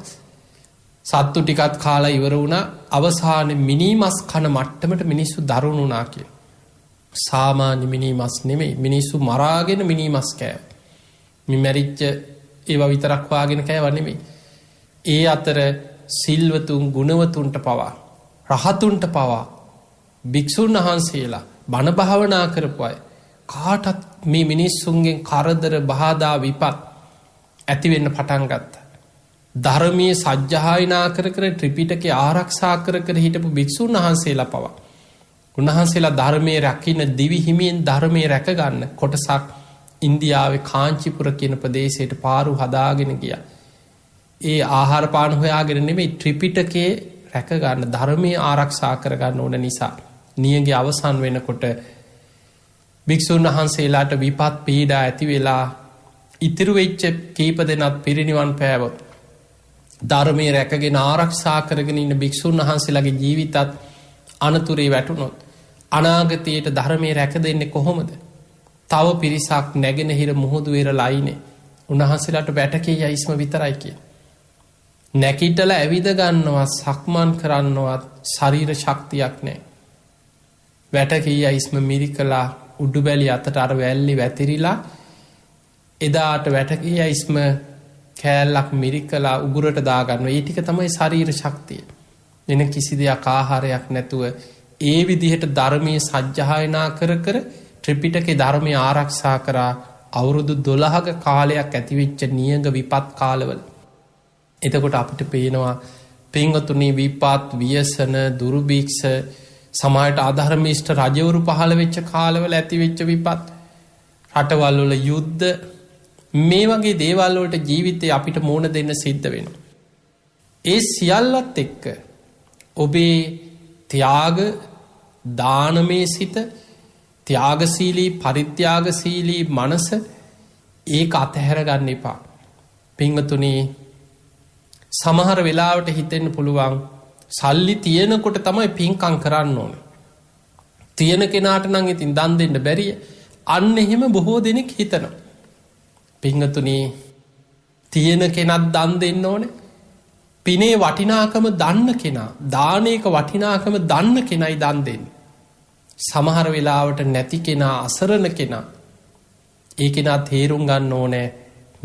Speaker 1: සත්තු ටිකත් කාලා ඉවර වුණා. අවසානයේ මිනිමස් කන මට්ටමට මිනිස්සු දරුණු වුණා කියලා. සාමාන්‍ය මිනිමස් නෙමෙයි. මිනිස්සු මරාගෙන මිනිමස් කෑව. මේ මැරිච්ච ඒවා විතරක් වාගෙන කෑව නෙමෙයි. ඒ අතර සිල්වතුන් ගුණවතුන්ට පවා රහතුන්ට පවා භික්ෂුන් වහන්සේලා බණ භාවනා කරපු අය කාටත් මේ මිනිස්සුන්ගෙන් කරදර බාධා විපත් ඇති වෙන්න පටන් ගත්තා. ධර්මයේ සජ්ජායනා කර කර ත්‍රිපිටකය ආරක්ෂා කර කර හිටපු භික්ෂුන් වහන්සේලා පවා උන්වහන්සේලා ධර්මයේ රකින්න දිවි හිමියෙන් ධර්මයේ රැක ගන්න කොටසක් ඉන්දියාවේ කාංචිපුර කියන ප්‍රදේශයට පාරු හදාගෙන ගියා. ඒ ආහාර පාන හොයාගෙන නෙමෙයි ත්‍රිපිටකයේ රැක ගන්න ධර්මයේ ආරක්ෂා කර ගන්න ඕන නිසා නියඟේ අවසන් වෙනකොට භික්ෂුන් වහන්සේලාට විපත් පීඩා ඇති වෙලා ඉතිරි වෙච්ච කීප දෙනත් පිරිනිවන් පෑවොත් ධර්මයේ රැකගෙන ආරක්ෂා කරගෙන ඉන්න භික්ෂුන් වහන්සේලාගේ ජීවිතත් අනතුරේ වැටුනොත් අනාගතයට ධර්මයේ රැක දෙන්නේ කොහොමද? තව පිරිසක් නැගෙනහිර මුහුදු වෙරළා ඉන්නේ. උන්වහන්සේලාට වැටකේ යයිස්ම විතරයි කියන. නැකිටලා ඇවිද ගන්නවා සක්මන් කරන්නවත් ශරීර ශක්තියක් නැහැ. වැටකේ යයිස්ම මිරිකලා උඩුබැලි අතට අර වැල්ලි වැතිරිලා එදාට වැටකේ යයිස්ම කෑල්ලක් මිරිකලා උගුරට දාගන්නවා. ඒ ටික තමයි ශරීර ශක්තිය. වෙන කිසි දෙයක් ආහාරයක් නැතුව ඒ විදිහට ධර්මයේ සජ්ජායනා කර කර ත්‍රිපිටකේ ධර්මයේ ආරක්ෂා කරා අවුරුදු 12ක කාලයක් ඇතිවෙච්ච නියඟ විපත් කාලවල. එතකොට අපිට පේනවා පින්වතුනි විපත් ව්‍යසන දුර්භික්ෂ සමාජයට අධර්මිෂ්ඨ රජවරු පහළ වෙච්ච කාලවල ඇතිවෙච්ච විපත් රටවල් වල යුද්ධ මේ වගේ දේවල් වලට ජීවිතේ අපිට මුහුණ දෙන්න සිද්ධ වෙනවා. ඒ සියල්ලත් එක්ක ඔබේ ත්‍යාග දානමය සිත ත්‍යාගශීලී පරිත්‍යාගශීලී මනස ඒක අතහැර ගන්න එපා. පින්වතුනි සමහර වෙලාවට හිතෙන්න පුළුවන් සල්ලි තියෙනකොට තමයි පින්කම් කරන්න ඕන. තියෙන කෙනාට නම් ඉතින් දන් දෙන්න බැරිය. අන්න එහෙම බොහෝ දෙනෙක් හිතනවා. පින්වතුනි තියෙන කෙනත් දන් දෙන්න ඕනේ. පිනේ වටිනාකම දන්න කෙනා දානයක වටිනාකම දන්න කෙනයි දන් දෙන්නේ. සමහර වෙලාවට නැති කෙනා අසරණ කෙනා ඒ කෙනා තේරුම් ගන්න ඕනේ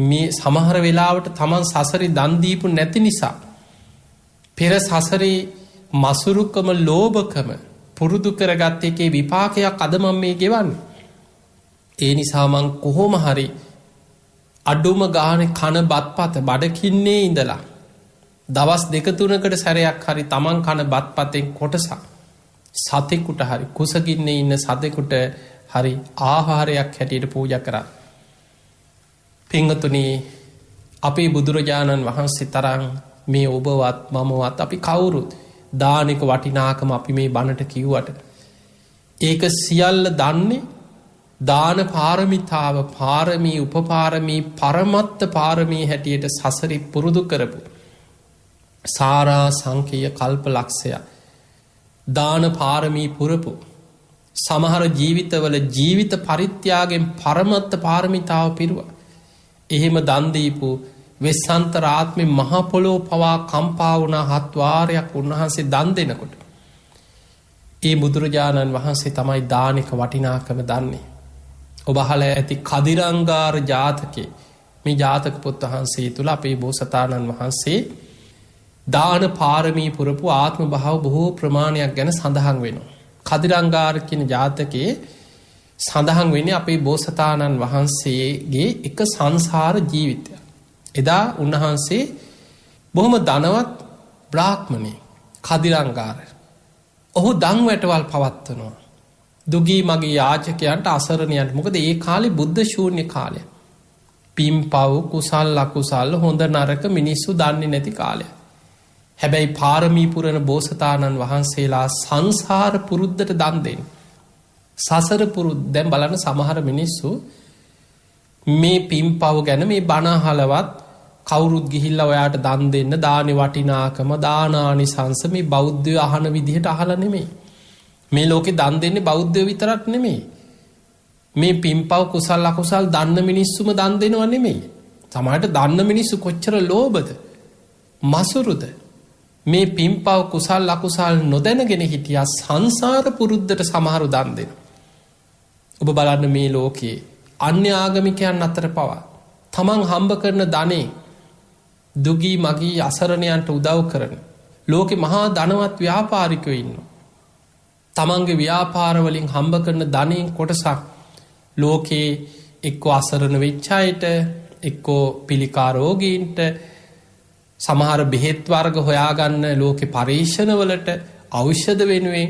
Speaker 1: මේ සමහර වෙලාවට තමන් සසරේ දන් දීපු නැති නිසා පෙර සසරේ මසුරුකම ලෝභකම පුරුදු කරගත් එකේ විපාකයක් අද මම මේ ගෙවන්නේ. ඒ නිසා මං කොහොම හරි අඩුම ගානේ කන බත්පත බඩකින්නේ ඉඳලා දවස් 2-3කට සැරයක් හරි තමන් කන බත්පතෙන් කොටසක් සතෙකුට හරි කුසගින්නේ ඉන්න සතෙකුට හරි ආහාරයක් හැටියට පූජා කරා. පින්වතුනි, අපේ බුදුරජාණන් වහන්සේ තරම් මේ ඔබවත් මමවත් අපි කවුරුත් දානික වටිනාකම අපි මේ බණට කිව්වට ඒක සියල්ල දන්නේ දාන පාරමිතාව පාරමී උපපාරමී පරමත්ත පාරමී හැටියට සසරි පුරුදු කරපු සාරා සංකේය කල්ප ලක්ෂය දාන පාරමී පුරපු සමහර ජීවිතවල ජීවිත පරිත්‍යාගයෙන් පරමත්ත පාරමිතාව පිරුවා. එහෙම දන් දීපු වෙස්සන්තරාත්මේ මහ පොළොව පවා කම්පා වුණා 7 වාරයක් උන්වහන්සේ දන් දෙනකොට. ඒ බුදුරජාණන් වහන්සේ තමයි දානික වටිනාකම දන්නේ. ඔබ අහලා ඇති කදිරංගාර ජාතකේ මේ ජාතක පොත් වහන්සේ තුල අපේ බෝසතාණන් වහන්සේ දාන පාරමී පුරපු ආත්ම භාව බොහෝ ප්‍රමාණයක් ගැන සඳහන් වෙනවා. කදිරංගාර කියන ජාතකයේ සඳහන් වෙන්නේ අපේ බෝසතාණන් වහන්සේගේ එක සංසාර ජීවිතය. එදා උන්වහන්සේ බොහොම ධනවත් බ්‍රාහ්මණයෙක් කදිරංගාර. ඔහු දන් වැටවල් පවත්වනවා. දුගී මගේ යාචකයන්ට අසරණයන්ට. මොකද ඒ කාලේ බුද්ධ ශූන්‍ය කාලය. පින් පව් කුසල් අකුසල් හොඳ නරක මිනිස්සු දන්නේ නැති කාලය. හැබැයි පාරමී පුරන බෝසතාණන් වහන්සේලා සංසාර පුරුද්දට දන් දෙන්නේ. සසර පුරුද්ද දැන් බලන්න සමහර මිනිස්සු මේ පින් පව් ගැන මේ බණ අහලවත් කවුරුත් ගිහිල්ලා ඔයාට දන් දෙන්න දානේ වටිනාකම දානානිසංස මේ බෞද්ධය අහන විදිහට අහලා නෙමෙයි. මේ ලෝකේ දන් දෙන්නේ බෞද්ධයෝ විතරක් නෙමෙයි. මේ පින්පව් කුසල් අකුසල් දන්න මිනිස්සුම දන් දෙනව නෙමෙයි. සමහරට දන්න මිනිස්සු කොච්චර ලෝභද මසුරුද මේ පින්පව් කුසල් අකුසල් නොදැනගෙන හිටියා සංසාර පුරුද්දට සමහරු දන් දෙනවා. ඔබ බලන්න මේ ලෝකයේ අන්‍ය ආගමිකයන් අතර පවා තමන් හම්බ කරන ධනෙ දුගී මගී අසරණයන්ට උදව් කරන ලෝකෙ මහා ධනවත් ව්‍යාපාරිකයෝ ඉන්නවා. තමන්ගේ ව්‍යාපාරවලින් හම්බ කරන ධනයෙන් කොටසක් ලෝකයේ එක්කෝ අසරණ වෙච්ච අයට, එක්කෝ පිළිකා රෝගීන්ට, සමහර බෙහෙත් වර්ග හොයාගන්න ලෝකේ පරීක්ෂණවලට ඖෂධ වෙනුවෙන්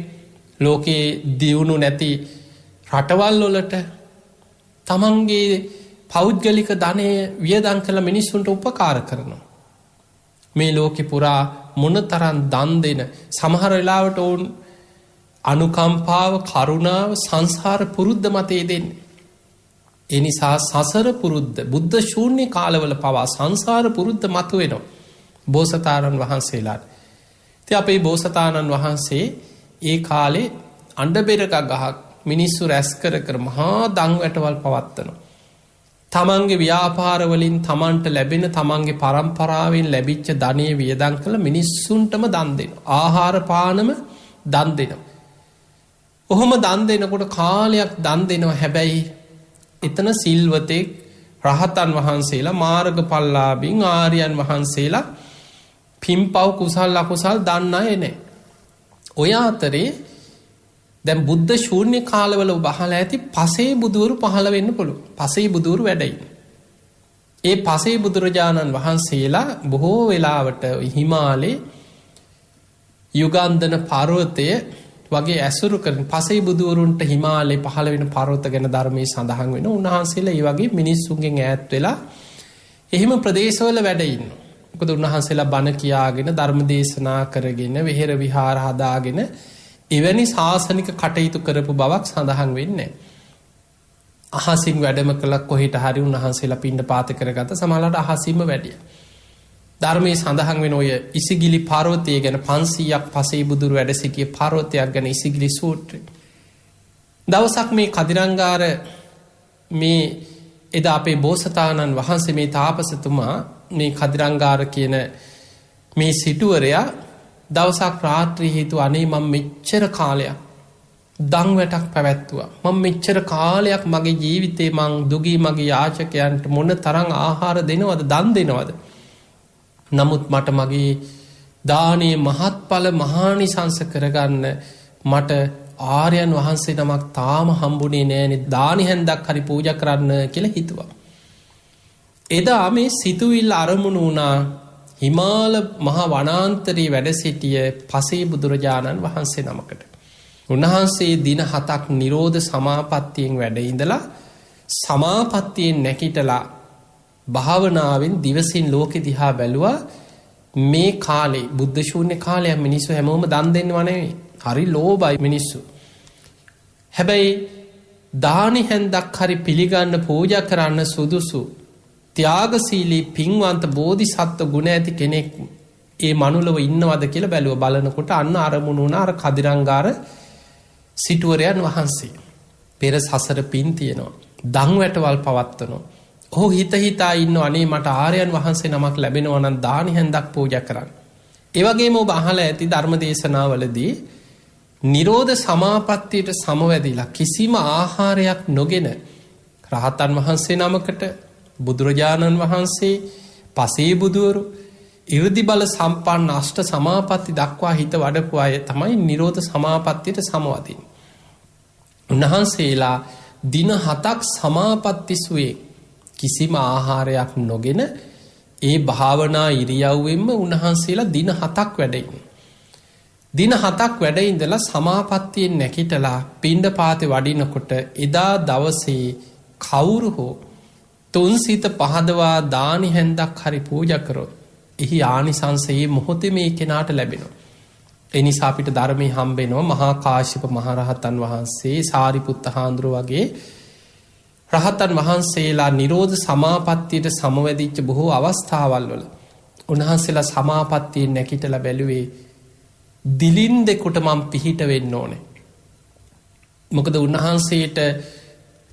Speaker 1: ලෝකේ දියුණු නැති රටවල් වලට තමන්ගේ පෞද්ගලික ධනය වියදම් කළ මිනිස්සුන්ට උපකාර කරනවා. මේ ලෝකෙ පුරා මොනතරම් දන් දෙන සමහර වෙලාවට වුන් අනුකම්පාව කරුණාව සංසාර පුරුද්ද මතේ දෙන්නේ. ඒ නිසා සසර පුරුද්ද බුද්ධ ශූන්‍ය කාලවල පවා සංසාර පුරුද්ද මතුවෙනවා බෝසතාණන් වහන්සේලාට. ඉතින් අපේ බෝසතාණන් වහන්සේ ඒ කාලේ අඬබෙරක ගහක් මිනිස්සු රැස් කර කර මහා දන් වැටවල් පවත්වනවා. තමන්ගේ ව්‍යාපාර වලින් තමන්ට ලැබෙන තමන්ගේ පරම්පරාවෙන් ලැබිච්ච ධනෙ වියදම් කළ මිනිස්සුන්ටම දන් දෙනවා. ආහාර පානම දන් දෙනවා. ඔහොම දන් දෙනකොට කාලයක් දන් දෙනවා. හැබැයි එතන සිල්වතෙක් රහතන් වහන්සේලා මාර්ගඵලලාභීන් ආර්යයන් වහන්සේලා පින්පව් කුසල් අකුසල් දන්න අය නැහැ. ඔය අතරේ දැන් බුද්ධ ශූන්‍ය කාලවල බහලා ඇති පසේ බුදුවරු පහළ වෙන්න පුළුවන්. පසේ බුදුවරු වැඩ ඉන්නේ. ඒ පසේ බුදුරජාණන් වහන්සේලා බොහෝ වෙලාවට හිමාලයේ යුගන්ධන පර්වතය වගේ ඇසුරු කරන පසේ බුදුවරුන්ට හිමාලයේ පහළ වෙන පර්වත ගැන ධර්මයේ සඳහන් වෙනවා. උන්වහන්සේලා ඒ වගේ මිනිස්සුන්ගෙන් ඈත් වෙලා එහෙම ප්‍රදේශවල වැඩ ඉන්නවා. මොකද උන්වහන්සේලා බණ කියාගෙන ධර්ම දේශනා කරගෙන විහෙර විහාර හදාගෙන එවැනි ශාසනික කටයුතු කරපු බවක් සඳහන් වෙන්නේ. අහසින් වැඩම කළා කොහෙට හරි උන්වහන්සේලා පිණ්ඩපාත කරගත්ත සමහරවිට අහසින්ම වැඩිය. ධර්මයේ සඳහන් වෙන ඔය ඉසිගිලි පර්වතය ගැන 500ක් පසේ බුදුරු වැඩ සිටිය පර්වතයක් ගැන ඉසිගිලි සූත්‍රය. දවසක් මේ කදිරංගාර මේ එදා අපේ බෝසතාණන් වහන්සේ මේ තාපසතුමා මේ කදිරංගාර කියන මේ සිටුවරයා දවසක් රාත්‍රී හිතු අනේ මම මෙච්චර කාලයක් දන් වැටක් පැවැත්තුවා. මම මෙච්චර කාලයක් මගේ ජීවිතේ මං දුගී මගේ යාචකයන්ට මොන තරම් ආහාර දෙනවද දන් දෙනවද. නමුත් මට මගේ දානයේ මහත්ඵල මහානිසංස කරගන්න මට ආර්යයන් වහන්සේ නමක් තාම හම්බුනේ නෑනේ දානි හැන්දක් හරි පූජා කරන්න කියලා හිතුවා. එදා මේ සිතුවිල්ල අරමුණු වුණා හිමාල මහා වනාන්තරයේ වැඩ සිටිය පසේ බුදුරජාණන් වහන්සේ නමකට. උන්වහන්සේ දින 7ක් නිරෝධ සමාපත්තියෙන් වැඩ ඉඳලා සමාපත්තියෙන් නැකිටලා භාවනාවෙන් දිවසින් ලෝකෙ දිහා බැලුවා. මේ කාලේ බුද්ධ ශූන්‍ය කාලයක් මිනිස්සු හැමෝම දන් දෙන්නව නෙවෙයි. හරි ලෝභයි මිනිස්සු. හැබැයි දානි හැන්දක් හරි පිළිගන්න පූජා කරන්න සුදුසු ත්‍යාගශීලී පින්වන්ත බෝධිසත්ව ගුණ ඇති කෙනෙක් ඒ මනුලව ඉන්නවද කියලා බැලුව බලනකොට අන්න අරමුණු වුණා අර කදිරංගාර සිටුවරයන් වහන්සේ. පෙර සසර පින් තියෙනවා. දන් වැටවල් පවත්වනවා. ඔහු හිත හිතා ඉන්න අනේ මට ආර්යයන් වහන්සේ නමක් ලැබෙනවා නම් දානි හැන්දක් පූජා කරන්න. ඒ වගේම ඔබ අහලා ඇති ධර්ම දේශනාවලදී නිරෝධ සමාපත්තියට සමවැදිලා කිසිම ආහාරයක් නොගෙන රහතන් වහන්සේ නමකට බුදුරජාණන් වහන්සේ පසේ බුදුවරු ඉර්ධි බල සම්පන්න අෂ්ට සමාපatti දක්වා හිත වඩපු අය තමයි නිරෝධ සමාපත්තියට සමවදින්නේ. උන්වහන්සේලා දින 7ක් සමාපatti සුවේ කිසිම ආහාරයක් නොගෙන ඒ භාවනා ඉරියව්වෙන්ම උන්වහන්සේලා දින 7ක් වැඩ ඉන්නේ. දින 7ක් වැඩ ඉඳලා සමාපත්තියෙන් නැකිටලා පිණ්ඩපාතේ වඩිනකොට එදා දවසේ කවුරු හෝ තුන්සිත පහදවා දානි හැන්දක් හරි පූජා කරොත් එහි ආනිසංසයේ මොහොතේ මේ කෙනාට ලැබෙනවා. ඒ නිසා අපිට ධර්මයේ හම්බෙනවා මහා කාශ්‍යප මහරහතන් වහන්සේ සාරිපුත්ත හාමුදුරුවෝ වගේ රහතන් වහන්සේලා නිරෝධ සමාපත්තියට සමවැදිච්ච බොහෝ අවස්ථාවල් වල උන්වහන්සේලා සමාපත්තියෙන් නැකිටලා බැලුවේ දිලින් දෙකට මම පිහිට වෙන්න ඕනේ. මොකද උන්වහන්සේට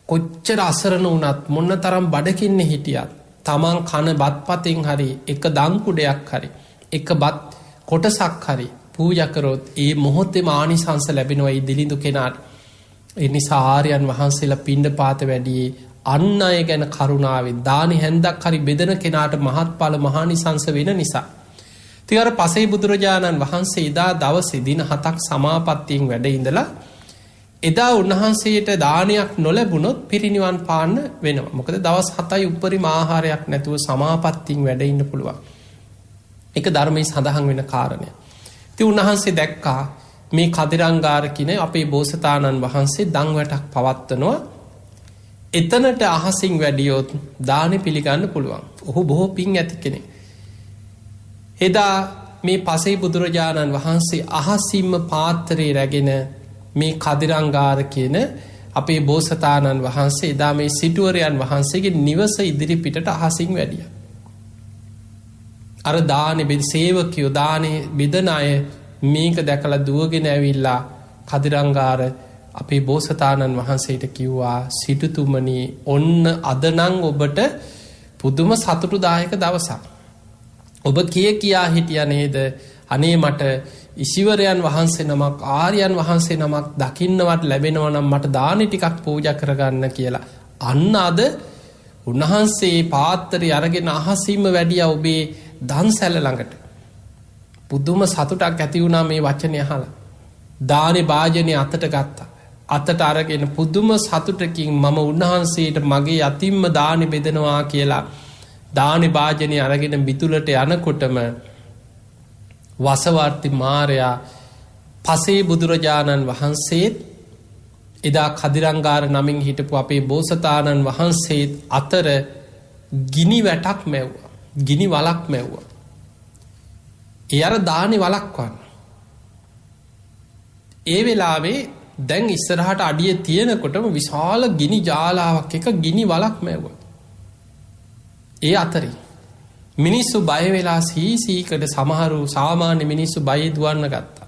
Speaker 1: කොච්චර අසරණ වුණත් මොන්න තරම් බඩකින්නේ හිටියත් තමන් කන බත්පතෙන් හරි එක දන් කුඩයක් හරි එක බත් කොටසක් හරි පූජා කරොත් ඒ මොහොතේම ආනිසංස ලැබෙනවා ඒ දිලිඳු කෙනාට. ඒ නිසා ආර්යයන් වහන්සේලා පිණ්ඩපාත වැඩියේ අන් අය ගැන කරුණාවෙන් දානි හැන්දක් හරි බෙදන කෙනාට මහත්ඵල මහානිසංස වෙන නිසා. ඉතින් අර පසේ බුදුරජාණන් වහන්සේ එදා දවසේ දින 7ක් සමාපත්තියෙන් වැඩ ඉඳලා එදා උන්වහන්සේට දානයක් නොලැබුණොත් පිරිනිවන් පාන්න වෙනවා. මොකද දවස් 7යි උපරිම ආහාරයක් නැතුව සමාපත්තියෙන් වැඩ ඉන්න පුළුවන්. ඒක ධර්මයේ සඳහන් වෙන කාරණයක්. ඉතින් උන්වහන්සේ දැක්කා මේ කදිරංගාර කියන අපේ බෝසතාණන් වහන්සේ දන් වැටක් පවත්වනවා. එතනට අහසින් වැඩියොත් දානෙ පිළිගන්න පුළුවන්. ඔහු බොහෝ පින් ඇති කෙනෙක්. එදා මේ පසේ බුදුරජාණන් වහන්සේ අහසින්ම පාත්‍රයේ රැගෙන මේ කදිරංගාර කියන අපේ බෝසතාණන් වහන්සේ එදා මේ සිටුවරයන් වහන්සේගේ නිවස ඉදිරි පිටට අහසින් වැඩිය. අර දානෙ සේවකයෝ දානෙ බෙදන අය මේක දැකලා දුවගෙන ඇවිල්ලා කදිරංගාර අපේ බෝසතාණන් වහන්සේට කිව්වා සිටුතුමනි ඔන්න අද නම් ඔබට පුදුම සතුටුදායක දවසක්. ඔබ කියා හිටියා නේද අනේ මට ඉසිවරයන් වහන්සේ නමක් ආර්යයන් වහන්සේ නමක් දකින්නවත් ලැබෙනවා නම් මට දානි ටිකක් පූජා කරගන්න කියලා. අන්න අද උන්වහන්සේ පාත්‍රය අරගෙන අහසින්ම වැඩියා ඔබේ දන්සැල ළඟට. පුදුම සතුටක් ඇති වුණා මේ වචනය අහලා. දානේ භාජනය අතට ගත්තා. අතට අරගෙන පුදුම සතුටකින් මම උන්වහන්සේට මගේ අතින්ම දානි බෙදනවා කියලා දානි භාජනය අරගෙන මිතුලට යනකොටම වසවර්ති මාරයා පසේ බුදුරජාණන් වහන්සේත් එදා කදිරංගාර නමින් හිටපු අපේ බෝසතාණන් වහන්සේත් අතර ගිනි වැටක් මැව්වා. ගිනි වලක් මැව්වා. ඒ අර දානි වලක්වන්න. ඒ වෙලාවේ දැන් ඉස්සරහට අඩිය තියෙනකොටම විශාල ගිනි ජාලාවක් එක ගිනි වලක් මැව්වා. ඒ අතරේ මිනිස්සු බය වෙලා සීසීකට සමහරු සාමාන්‍ය මිනිස්සු බය දුවන්න ගත්තා.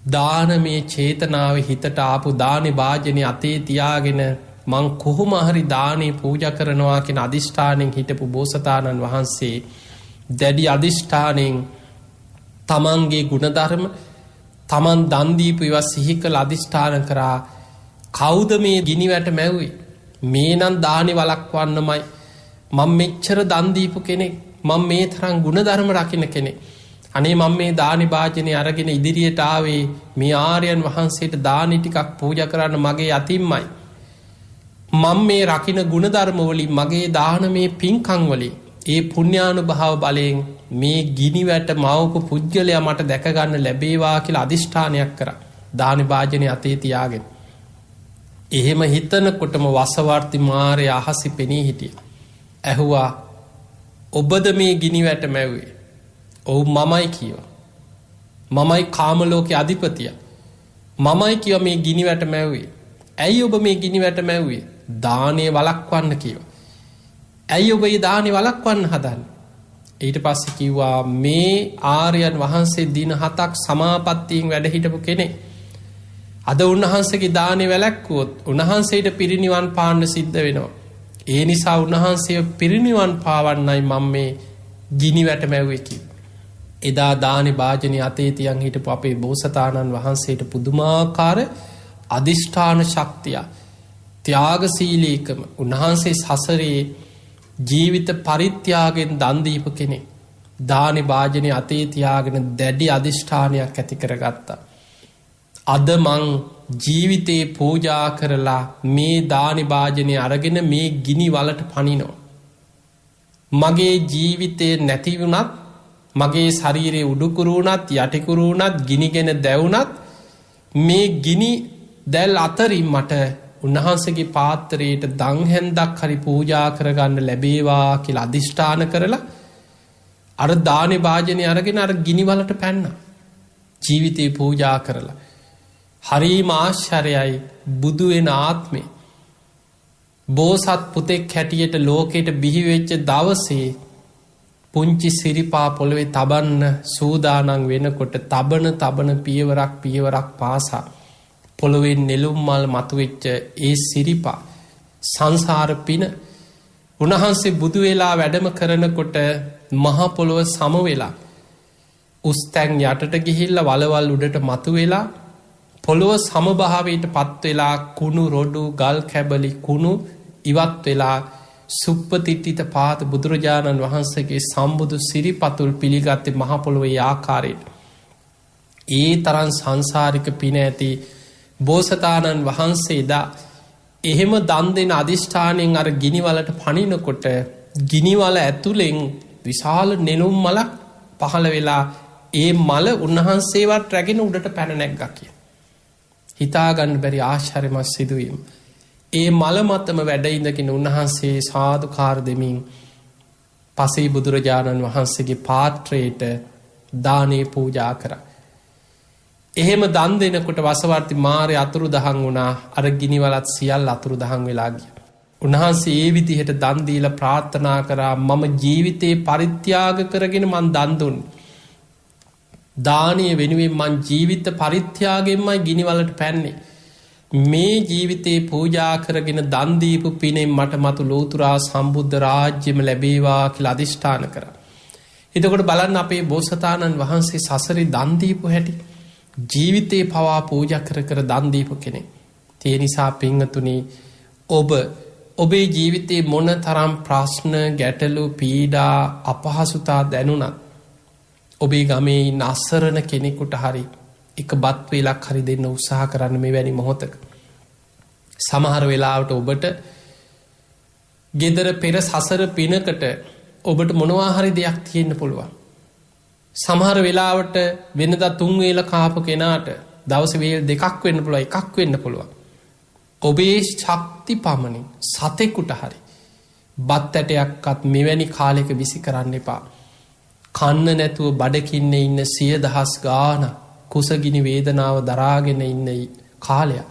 Speaker 1: දානමේ චේතනාව හිතට ආපු දානේ භාජනය අතේ තියාගෙන මං කොහොම හරි දානේ පූජා කරනවා කියන අදිෂ්ඨානෙන් හිටපු බෝසතාණන් වහන්සේ දැඩි අදිෂ්ඨානෙන් තමන්ගේ ගුණධර්ම තමන් දන් දීපු ඒවා සිහි කළ අදිෂ්ඨාන කරා කවුද මේ ගිනි වැට මැව්වේ? මේ නම් දානේ වළක්වන්නමයි. මම මෙච්චර දන් දීපු කෙනෙක්. මම මේ තරම් ගුණධර්ම රකින්න කෙනෙක්. අනේ මම මේ දානි භාජනය අරගෙන ඉදිරියට ආවේ මේ ආර්යයන් වහන්සේට දානි ටිකක් පූජා කරන්න මගේ අතින්මයි. මම මේ රකින්න ගුණධර්ම වලින් මගේ දානමේ පින්කම් වලින් ඒ පුණ්‍යානුභාව බලයෙන් මේ ගිනිවැට මවපු පුජ්‍යලයා මට දැක ගන්න ලැබේවා කියලා අදිෂ්ඨානයක් කරා. දානි භාජනය අතේ තියාගෙන. එහෙම හිතනකොටම වසවර්ති මාරයා අහසේ පෙනී හිටියා. ඇහුවා ඔබද මේ ගිනිවැට මැව්වේ? ඔව් මමයි කිව්වා. මමයි කාම ලෝකේ අධිපතියා. මමයි කිව්වා මේ ගිනිවැට මැව්වේ. ඇයි ඔබ මේ ගිනිවැට මැව්වේ? දානේ වළක්වන්න කිව්වා. ඇයි ඔබ මේ දානේ වළක්වන්න හදන්නේ? ඊට පස්සේ කිව්වා මේ ආර්යයන් වහන්සේ දින 7ක් සමාපත්තියෙන් වැඩ හිටපු කෙනෙක්. අද උන්වහන්සේගේ දානේ වැළැක්වුවොත් උන්වහන්සේට පිරිනිවන් පාන්න සිද්ධ වෙනවා. ඒ නිසා උන්වහන්සේ පිරිනිවන් පාවන්නයි මම මේ ගිනිවැට මැව්වේ කිව්වා. එදා දානි භාජනය අතේ තියන් හිටපු අපේ බෝසතාණන් වහන්සේට පුදුමාකාර අධිෂ්ඨාන ශක්තිය ත්‍යාගශීලීකම උන්වහන්සේ සසරේ ජීවිත පරිත්‍යාගයෙන් දන් දීපු කෙනෙක්. දානි භාජනය අතේ තියාගෙන දැඩි අධිෂ්ඨානයක් ඇති කරගත්තා. අද මං ජීවිතේ පූජා කරලා මේ දානි භාජනය අරගෙන මේ ගිනි වලට පනිනවා. මගේ ජීවිතේ නැති වුණත් මගේ ශරීරයේ උඩුකුරු වුණත් යටිකුරු වුණත් ගිනිගෙන දැවුණත් මේ ගිනි දැල් අතරින් මට උන්වහන්සේගේ පාත්‍රයට දන් හැන්දක් හරි පූජා කරගන්න ලැබේවා කියලා අදිෂ්ඨාන කරලා අර දානේ භාජනය අරගෙන අර ගිනි වලට පැන්නා. ජීවිතේ පූජා කරලා හරිම ආශ්චර්යයි බුදු වෙන ආත්මේ බෝසත් පුතෙක් හැටියට ලෝකෙට බිහි වෙච්ච දවසේ පුංචි සිරිපා පොළවේ තබන්න සූදානම් වෙනකොට තබන පියවරක් පාසා පොළොවෙන් නෙළුම් මල් මතුවෙච්ච ඒ සිරිපා සංසාර පින උන්වහන්සේ බුදු වෙලා වැඩම කරනකොට මහ පොළොව සම වෙලා උස් තැන් යටට ගිහිල්ලා වලවල් උඩට මතුවෙලා පොළොව සමභාවයට පත් වෙලා කුණු රොඩු ගල් කැබලි කුණු ඉවත් වෙලා සුප්පතිට්ඨිත පාත බුදුරජාණන් වහන්සේගේ සම්බුදු සිරිපතුල් පිළිගත්තේ මහ පොළොවේ ආකාරයට. ඒ තරම් සංසාරික පින ඇති බෝසතාණන් වහන්සේදා එහෙම දන් දෙන අදිෂ්ඨානයෙන් අර ගිනිවලට පනිනකොට ගිනිවල ඇතුලෙන් විශාල නෙළුම් මලක් පහළ වෙලා ඒ මල උන්වහන්සේවත් රැගෙන උඩට පැන නැග්ගා කිය. හිතාගන්න බැරි ආශ්චර්යමත් සිදුවීම. ඒ මල මතම වැඩ ඉඳගෙන උන්වහන්සේ සාදුකාර දෙමින් පසේ බුදුරජාණන් වහන්සේගේ පාත්‍රයට දානේ පූජා කරා. එහෙම දන් දෙනකොට වසවර්ති මාරය අතුරුදහන් වුණා. අර ගිනිවලත් සියල්ල අතුරුදහන් වෙලා ගියා. උන්වහන්සේ ඒ විදිහට දන් දීලා ප්‍රාර්ථනා කරා මම ජීවිතේ පරිත්‍යාග කරගෙන මං දන් දුන්නේ. දානීය වෙනුවෙන් මං ජීවිත පරිත්‍යාගයෙන්මයි ගිනිවලට පැන්නේ. මේ ජීවිතේ පූජා කරගෙන දන් දීපු පිනෙන් මට මතු ලෝතුරා සම්බුද්ධ රාජ්‍යම ලැබේවා කියලා අදිෂ්ඨාන කරා. එතකොට බලන්න අපේ බෝසතාණන් වහන්සේ සසරේ දන් දීපු හැටි. ජීවිතේ පවා පූජා කර කර දන් දීපු කෙනෙක්. ඒ නිසා පින්වතුනි ඔබේ ජීවිතේ මොන තරම් ප්‍රශ්න ගැටලු පීඩා අපහසුතා දැනුණත් ඔබේ ගමේ ඉන්න අසරණ කෙනෙකුට හරි එක බත් වේලක් හරි දෙන්න උත්සාහ කරන්න මෙවැනි මොහොතක. සමහර වෙලාවට ඔබට ගෙදර පෙර සසර පිනකට ඔබට මොනවා හරි දෙයක් තියෙන්න පුළුවන්. සමහර වෙලාවට වෙනදා 3 වේල කාපු කෙනාට දවස් වේල 2ක් වෙන්න පුළුවන්, 1ක් වෙන්න පුළුවන්. ඔබේ ශක්ති පමණින් සතෙකුට හරි බත් ඇටයක්වත් මෙවැනි කාලයක විසි කරන්න එපා. කන්න නැතුව බඩකින්නේ ඉන්න 100,000 ගාන කුසගිනි වේදනාව දරාගෙන ඉන්න කාලයක්.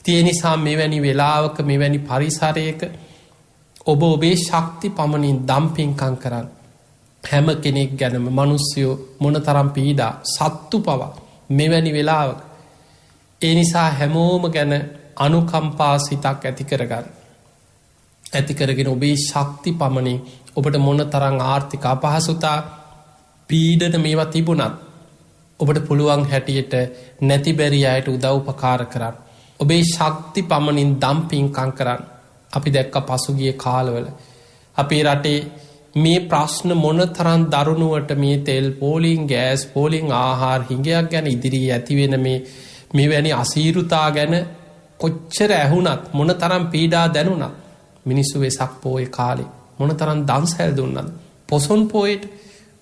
Speaker 1: ඒ නිසා මෙවැනි වෙලාවක මෙවැනි පරිසරයක ඔබේ ශක්ති පමණින් දම් පින්කම් කරන්න. හැම කෙනෙක් ගැනම මිනිස්සුયો මොනතරම් පීඩා සත්තු පවා මෙවැනි වෙලාවක. ඒ නිසා හැමෝම ගැන අනුකම්පා සිතක් ඇති කරගන්න. ඇති කරගෙන ඔබේ ශක්ති පමණින් ඔබට මොනතරම් ආර්ථික අපහසුතා පීඩන මේවා තිබුණත් ඔබට පුළුවන් හැටියට නැති බැරි අයට උදව් උපකාර කරන්න. ඔබේ ශක්ති පමණින් දම් පින්කම් කරන්න. අපි දැක්ක පසුගිය කාලවල අපේ රටේ මේ ප්‍රශ්න මොන තරන් දරුණුවට මේ තෙල් පෝලිං ගෑස් පෝලිං ආහාර හිඟයක් ගැන ඉදිරී ඇතිවෙන මේ වැනි අසීරුතා ගැන කොච්චර ඇහුනත් මොන තරම් පීඩා දැනුනත් මිනිස්සු වෙසක් පෝය කාලේ මොන තරම් දන්සැල් දුන්නත් පොසොන් පෝයට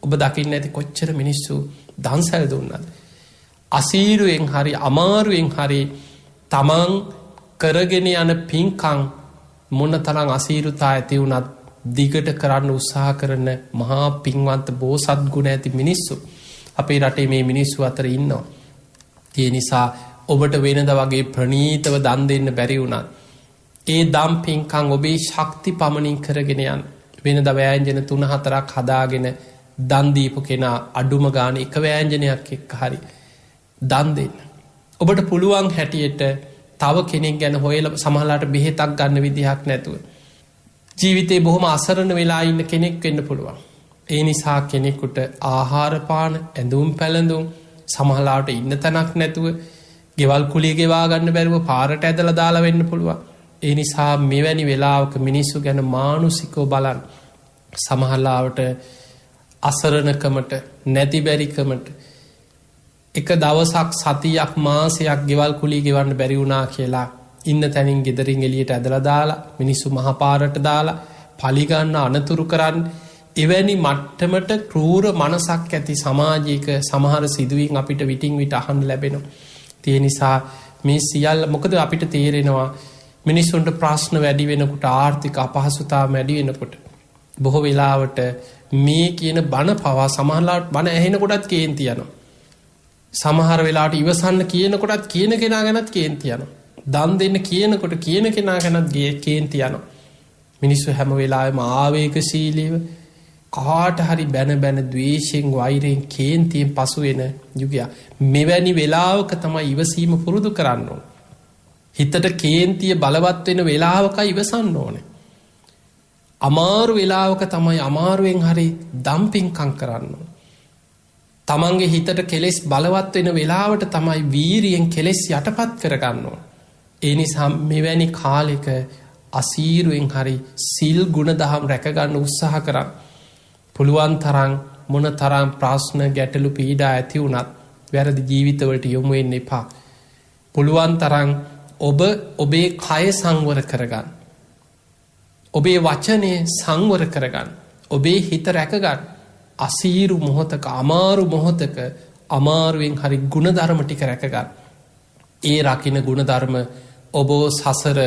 Speaker 1: ඔබ දකින්න ඇති කොච්චර මිනිස්සු දන්සැල් දුන්නත් අසීරුවෙන් හරි අමාරුවෙන් හරි තමන් කරගෙන යන පින්කං මොන තරම් අසීරුතා ඇති වුණත් දිගට කරන්න උත්සාහ කරන මහා පින්වන්ත බෝසත් ගුණ ඇති මිනිස්සු අපේ රටේ මේ මිනිස්සු අතර ඉන්නවා. ඒ නිසා ඔබට වෙනද වගේ ප්‍රණීතව දන් දෙන්න බැරි වුණත් ඒ දම් පින්කං ඔබේ ශක්ති පමණින් කරගෙන යන වෙනද වෑංජන 3-4ක් හදාගෙන දන් දීපු කෙනා අඩුම ගාන එක වෑංජනයක් එක්ක හරි දන් දෙන්න. ඔබට පුළුවන් හැටියට තව කෙනෙක් ගැන හොයලා සමහරලාට බෙහෙතක් ගන්න විදිහක් නැතුව ජීවිතේ බොහොම අසරණ වෙලා ඉන්න කෙනෙක් වෙන්න පුළුවන්. ඒ නිසා කෙනෙකුට ආහාර පාන, ඇඳුම් පැළඳුම් සමහරලාට ඉන්න තැනක් නැතුව ගෙවල් කුලිය ගෙවා ගන්න බැරුව පාරට ඇදලා දාලා වෙන්න පුළුවන්. ඒ නිසා මෙවැනි වෙලාවක මිනිස්සු ගැන මානුෂිකව බලන්න. සමහරලාට අසරණකමට, නැති බැරිකමට එක දවසක් සතියක් මාසයක් ගෙවල් කුලිය ගෙවන්න බැරි වුණා කියලා ඉන්න තැනින් ගෙදරින් එළියට ඇදලා දාලා මිනිස්සු මහපාරට දාලා පලි ගන්න අනතුරු කරන්න එවැනි මට්ටමට ක්‍රූර මනසක් ඇති සමාජයක සමහර සිදුවීම් අපිට විටින් විට අහන්න ලැබෙනවා. ඒ නිසා මේ සියල්ල මොකද අපිට තේරෙනවා මිනිස්සුන්ට ප්‍රශ්න වැඩි වෙනකොට ආර්ථික අපහසුතාව වැඩි වෙනකොට බොහෝ වෙලාවට මේ කියන බණ පවා සමහරලාට බණ ඇහෙනකොටත් කේන්ති යනවා. සමහර වෙලාවට ඉවසන්න කියනකොටත් කියන කෙනා ගැනත් කේන්ති යනවා. දන් දෙන්න කියනකොට කියන කෙනා ගැනත් කේන්ති යනවා. මිනිස්සු හැම වෙලාවෙම ආවේගශීලීව කාට හරි බැන ද්වේෂයෙන් වෛරයෙන් කේන්තියෙන් පසු වෙන යුගයක්. මෙවැනි වෙලාවක තමයි ඉවසීම පුරුදු කරන්න ඕන. හිතට කේන්තිය බලවත් වෙන වෙලාවකයි ඉවසන්න ඕනේ. අමාරු වෙලාවක තමයි අමාරුවෙන් හරි දම්පින්කම් කරන්න ඕන. තමන්ගේ හිතට කෙලෙස් බලවත් වෙන වෙලාවට තමයි වීරියෙන් කෙලෙස් යටපත් කරගන්න ඕන. ඒ නිසා මෙවැනි කාලෙක අසීරුවෙන් හරි සිල් ගුණ දහම් රැකගන්න උත්සාහ කරන්න. පුළුවන් තරම් මොන තරම් ප්‍රශ්න ගැටලු පීඩා ඇති වුණත් වැරදි ජීවිතවලට යොමු වෙන්න එපා. පුළුවන් තරම් ඔබ ඔබේ කය සංවර කරගන්න. ඔබේ වචනේ සංවර කරගන්න. ඔබේ හිත රැකගන්න. අසීරු මොහොතක අමාරු මොහොතක අමාරුවෙන් හරි ගුණධර්ම ටික රැකගන්න. ඒ රකින්න ගුණධර්ම ඔබ සසර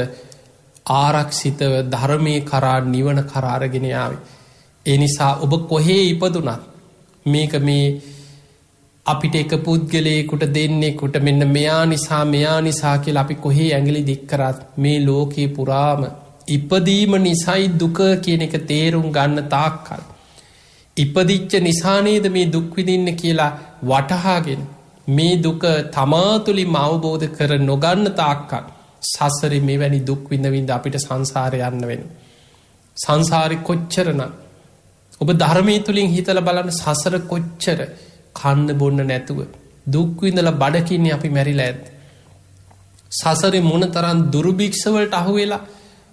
Speaker 1: ආරක්ෂිතව ධර්මයේ කරා නිවන කරා අරගෙන යාවි. ඒ නිසා ඔබ කොහේ ඉපදුනත් මේක මේ අපිට එක පුද්ගලයෙකුට දෙන්නෙකුට මෙන්න මෙයා නිසා කියලා අපි කොහේ ඇඟිලි දික් කරත් මේ ලෝකේ පුරාම ඉපදීම නිසයි දුක කියන එක තේරුම් ගන්න තාක්කල් ඉපදිච්ච නිසා නේද මේ දුක් විඳින්න කියලා වටහාගෙන මේ දුක තමා තුළින්ම අවබෝධ කර නොගන්න තාක්කල් සසරේ මෙවැනි දුක් විඳ අපිට සංසාරේ යන්න වෙනවා. සංසාරේ කොච්චරනම් ඔබ ධර්මයේ තුලින් හිතලා බලන්න සසර කොච්චර කන්න බොන්න නැතුව දුක් විඳලා බඩකින්නේ අපි මැරිලා ඇද්ද? සසරේ මොනතරම් දුර්භික්ෂ වලට අහු වෙලා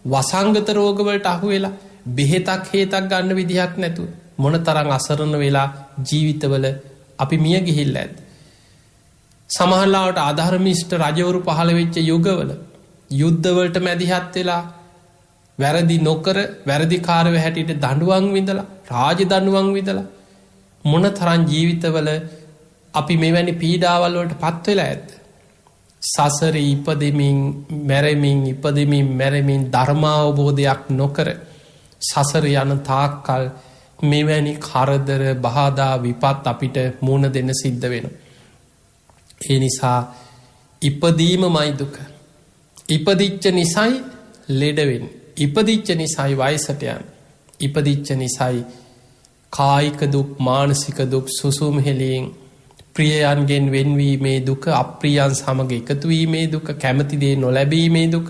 Speaker 1: වසංගත රෝග වලට අහු වෙලා බෙහෙතක් හේතක් ගන්න විදිහක් නැතුව මොනතරම් අසරණ වෙලා ජීවිතවල අපි මිය ගිහිල්ලා ඇද්ද? සමහරවිට අධර්මිෂ්ඨ රජවරු පහළ වෙච්ච යුගවල යුද්ධවලට මැදිහත් වෙලා වැරදි නොකර වැරදිකාරව හැටියට දඬුවම් විඳලා රාජ දඬුවම් විඳලා මොන තරම් ජීවිතවල අපි මෙවැනි පීඩාවල් වලට පත් වෙලා ඇද්ද? සසරේ ඉපදෙමින් මැරෙමින් ධර්මාවබෝධයක් නොකර සසර යන තාක්කල් මෙවැනි කරදර බාධා විපත් අපිට මුහුණ දෙන්න සිද්ධ වෙනවා. ඒ නිසා ඉපදීමමයි දුක. ඉපදිච්ච නිසයි ලෙඩ වෙන්නේ. ඉපදිච්ච නිසයි වයසට යන්නේ. ඉපදිච්ච නිසයි කායික දුක්, මානසික දුක්, සුසුම් හෙලීම්, ප්‍රියයන්ගෙන් වෙන්වීමේ දුක, අප්‍රියයන් සමග එකතු වීමේ දුක, කැමති දේ නොලැබීමේ දුක,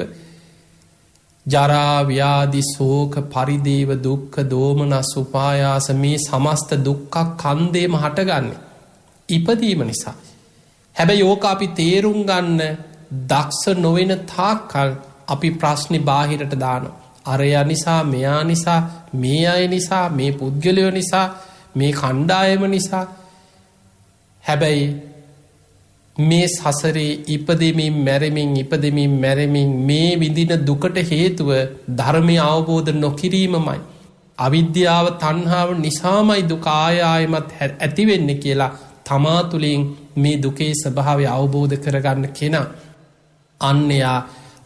Speaker 1: ජරා ව්‍යාධි ශෝක පරිදේව දුක්ඛ දෝමනස් උපායාස මේ සමස්ත දුක්ඛ කන්දේම හටගන්නේ ඉපදීම නිසා. හැබැයි ඕක අපි තේරුම් ගන්න දක්ෂ නොවන තාක්කල් අපි ප්‍රශ්නේ බාහිරට දානවා. අරයා නිසා, මෙයා නිසා, මේ අය නිසා, මේ පුද්ගලයෝ නිසා, මේ කණ්ඩායම නිසා. හැබැයි මේ සසරේ ඉපදෙමින් මැරෙමින් මේ විඳින දුකට හේතුව ධර්මය අවබෝධ නොකිරීමමයි. අවිද්‍යාව තණ්හාව නිසාමයි දුක ආයමත් ඇතිවෙන්නේ කියලා තමා තුළින් මේ දුකේ ස්වභාවය අවබෝධ කරගන්න කෙනා. අන්නයා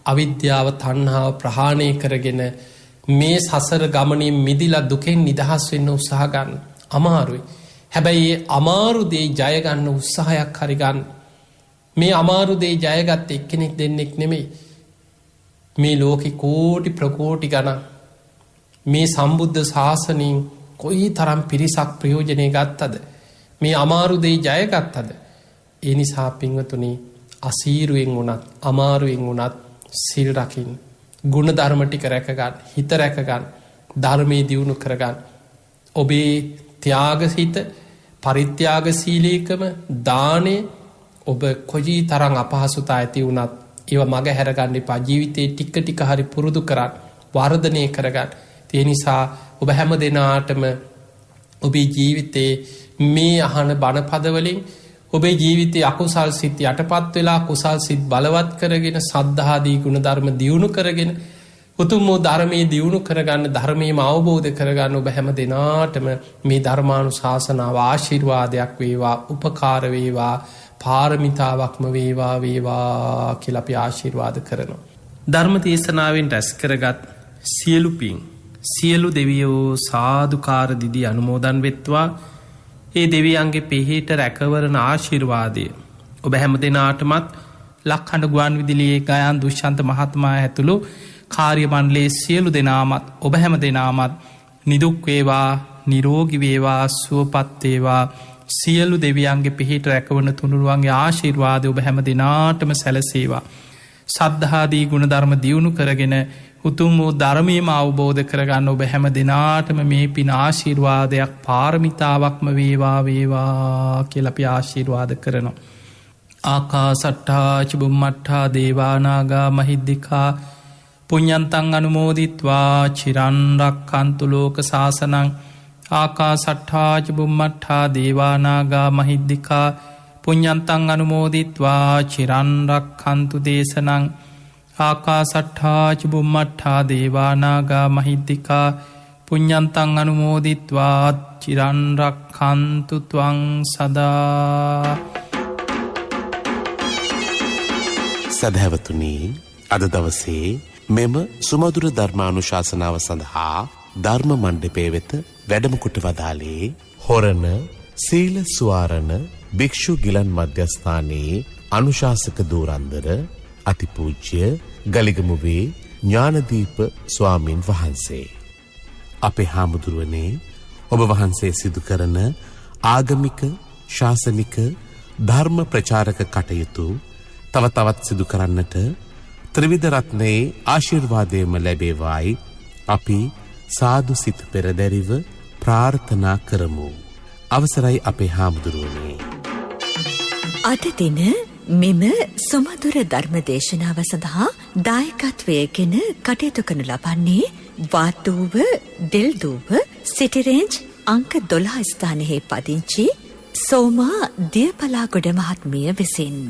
Speaker 1: අවිද්‍යාව තණ්හාව ප්‍රහාණය කරගෙන මේ සසර ගමනින් මිදිලා දුකෙන් නිදහස් වෙන්න උත්සාහ ගන්න. අමාරුයි. හැබැයි අමාරුදේ ජයගන්න උත්සාහයක් හරිගන්න. මේ අමාරුදේ ජයගත්ත එක්කෙනෙක් දෙන්නෙක් නෙමෙයි. මේ ලෝකෙ කෝටි ප්‍රකෝටි ගණන් මේ සම්බුද්ධ ශාසනයෙන් කොයි තරම් පිරිසක් ප්‍රයෝජනය ගත්තද. මේ අමාරුදේ ජයගත්තද. ඒ නිසා පින්වතුනි අසීරුවෙන් වුණත් අමාරුවෙන් වුණත් සිල් රකින්න. ගුණ ධර්ම ටික රැකගන්න, හිත රැකගන්න, ධර්මයේ දියුණු කරගන්න. ඔබේ ත්‍යාගසිත, පරිත්‍යාගශීලීකම, දානය ඔබ කොයි තරම් අපහසුතා ඇති වුණත් ඒව මග හැරගන්න එපා. ජීවිතේ ටික ටික හරි පුරුදු කරන්න, වර්ධනය කරගන්න. ඒ නිසා ඔබ හැම දෙනාටම ඔබේ ජීවිතේ මේ අහන බණපදවලින් ඔබේ ජීවිතයේ අකුසල් සිත් යටපත් වෙලා කුසල් සිත් බලවත් කරගෙන සද්ධාදී ගුණ ධර්ම දියුණු කරගෙන උතුම් වූ ධර්මයේ දියුණු කරගන්න, ධර්මයේම අවබෝධ කරගන්න ඔබ හැම දෙනාටම මේ ධර්මානුශාසනාව ආශිර්වාදයක් වේවා, උපකාර වේවා, පාරමිතාවක්ම වේවා කියලා අපි ආශිර්වාද කරනවා. ධර්ම දේශනාවෙන් රැස් කරගත් සියලු පින් සියලු දෙවියෝ සාදුකාර දිදී අනුමෝදන් වෙත්වා. ඒ දෙවියන්ගේ පිහිට රැකවරණ ආශිර්වාදය ඔබ හැම දෙනාටමත් ලක්හඬ ගුවන් විදුලියේ ගයාන් දුෂ්‍යන්ත මහත්මයා ඇතුළු කාර්ය මණ්ඩලයේ සියලු දෙනාමත් ඔබ හැම දෙනාමත් නිදුක් වේවා, නිරෝගී වේවා, සුවපත් වේවා. සියලු දෙවියන්ගේ පිහිට රැකවරණ තුනුරුවන්ගේ ආශිර්වාදය ඔබ හැම දෙනාටම සැලසේවා. සද්ධාදී ගුණ ධර්ම දියුණු කරගෙන උතුම් වූ ධර්මයේම අවබෝධ කරගන්න ඔබ හැම දෙනාටම මේ පින ආශිර්වාදයක්, පාරමිතාවක්ම වේවා කියලා අපි ආශිර්වාද කරනවා. ආකාසට්ඨා චුම්මට්ඨා දේවා නාග මහිද්దికා පුඤ්ඤන්තං අනුමෝදිත්වා චිරන් රක්ඛන්තු ලෝක සාසනං. ආකාසට්ඨා චුම්මට්ඨා දේවා නාග මහිද්దికා පුඤ්ඤන්තං අනුමෝදිත්වා චිරන් රක්ඛන්තු දේශනං. ආකාසට්ඨා චුම්මට්ඨා දේවා නාග මහිද්దికා පුඤ්ඤන්තං අනුමෝදිත්වා චිරන් රක්ඛන්තු ත්වං සදා.
Speaker 2: සදහැවතුනි, අද දවසේ මෙම සුමధుර ධර්මානුශාසනාව සඳහා ධර්ම මණ්ඩපයේ වෙත වැඩම කොට වදාළේ හොරණ සීල සුවාරණ භික්ෂු ගිලන් මධ්‍යස්ථානයේ අනුශාසක දූරන්දර අතිපූජ්‍ය ගලිගමුවේ ඥානදීප ස්වාමින් වහන්සේ. අපේ හාමුදුරුවනේ, ඔබ වහන්සේ සිදු කරන ආගමික, ශාසනික, ධර්ම ප්‍රචාරක කටයුතු තව තවත් සිදු කරන්නට ත්‍රිවිධ රත්නයේ ආශිර්වාදයම ලැබේවායි අපි සාදු සිත පෙරදැරිව ප්‍රාර්ථනා කරමු. අවසරයි අපේ හාමුදුරුවනේ.
Speaker 3: අද දින මෙම සුමధుර ධර්ම දේශනාව සඳහා දායකත්වයගෙන කටයුතු කරනු ලබන්නේ වාතූව දෙල්දූව සිටිරේන්ජ් අංක 12 ස්ථානයේ පදිංචි සෝමා දියපලාගොඩ මහත්මිය විසින්.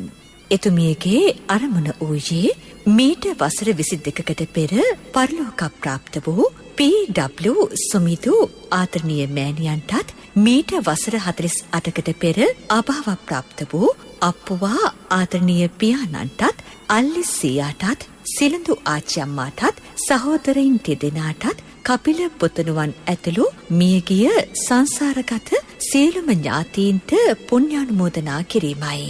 Speaker 3: එතුමියගේ අරමුණ වූයේ මීට වසර 22කට පෙර පරලෝක ප්‍රාප්ත වූ පී.ඩබ්ලිව් සුමිදු ආදරණීය මෑණියන්ටත් මීට වසර 48කට පෙර අභාව ප්‍රාප්ත වූ අප්පුවා ආදරණීය පියාණන්ටත් අල්ලිස් සීයාටත් සිලඳු ආච්චි අම්මාටත් සහෝදරයින් දෙදෙනාටත් කපිල පුතණුවන් ඇතුළු මියගිය සංසාරගත සියලුම ඥාතීන්ට පුණ්‍යානුමෝදනා කිරීමයි.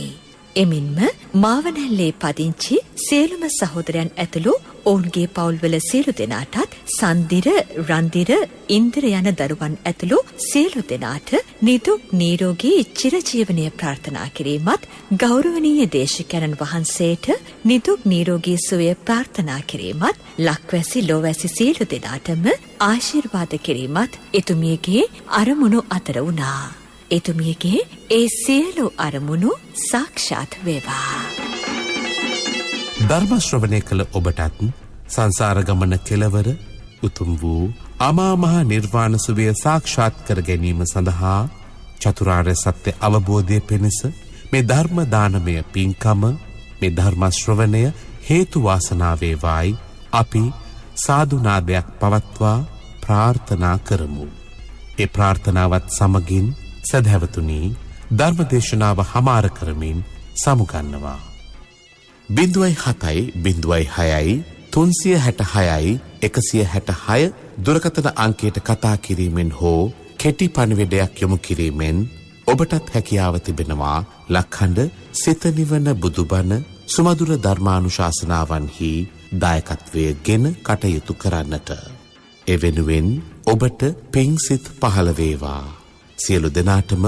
Speaker 3: එමින්ම මාවනැල්ලේ පදිංචි සියලුම සහෝදරයන් ඇතුළු ඔවුන්ගේ පවුල්වල සියලු දෙනාටත් සන්දිර, රන්දිර, ඉන්දිර යන දරුවන් ඇතුළු සියලු දෙනාට නිදුක් නිරෝගී චිරජීවනය ප්‍රාර්ථනා කිරීමත්, ගෞරවනීය දේශකයන්න් වහන්සේට නිදුක් නිරෝගී සුවය ප්‍රාර්ථනා කිරීමත්, ලක්වැසි ලෝවැසි සියලු දෙනාටම ආශිර්වාද කිරීමත් එතුමියගේ අරමුණු අතර වුණා. එතුමියගේ ඒ සියලු අරමුණු සාක්ෂාත් වේවා.
Speaker 2: ධර්ම ශ්‍රවණය කළ ඔබටත් සංසාර ගමන කෙලවර උතුම් වූ අමා මහ නිර්වාණ සුවය සාක්ෂාත් කර ගැනීම සඳහා චතුරාර්ය සත්‍ය අවබෝධය පිණිස මේ ධර්ම දානමය පින්කම මේ ධර්ම ශ්‍රවණය හේතු වාසනා වේවායි අපි සාදුනාදයක් පවත්වා ප්‍රාර්ථනා කරමු. ඒ ප්‍රාර්ථනාවත් සමගින් සදහැවතුනි ධර්මදේශනාව හමාර කරමින් සමුගන්නවා. 07 06 366 166 දුරකථන අංකයට කතා කිරීමෙන් හෝ කෙටි පණිවිඩයක් යොමු කිරීමෙන් ඔබටත් හැකියාව තිබෙනවා ලක්හඬ සිත නිවන බුදුබණ සුමధుර ධර්මානුශාසනාවන්හි දායකත්වය ගෙන කටයුතු කරන්නට. එවෙනුවෙන් ඔබට පිංසිත පහළ වේවා. සියලු දෙනාටම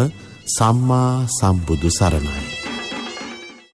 Speaker 2: සම්මා සම්බුදු සරණයි.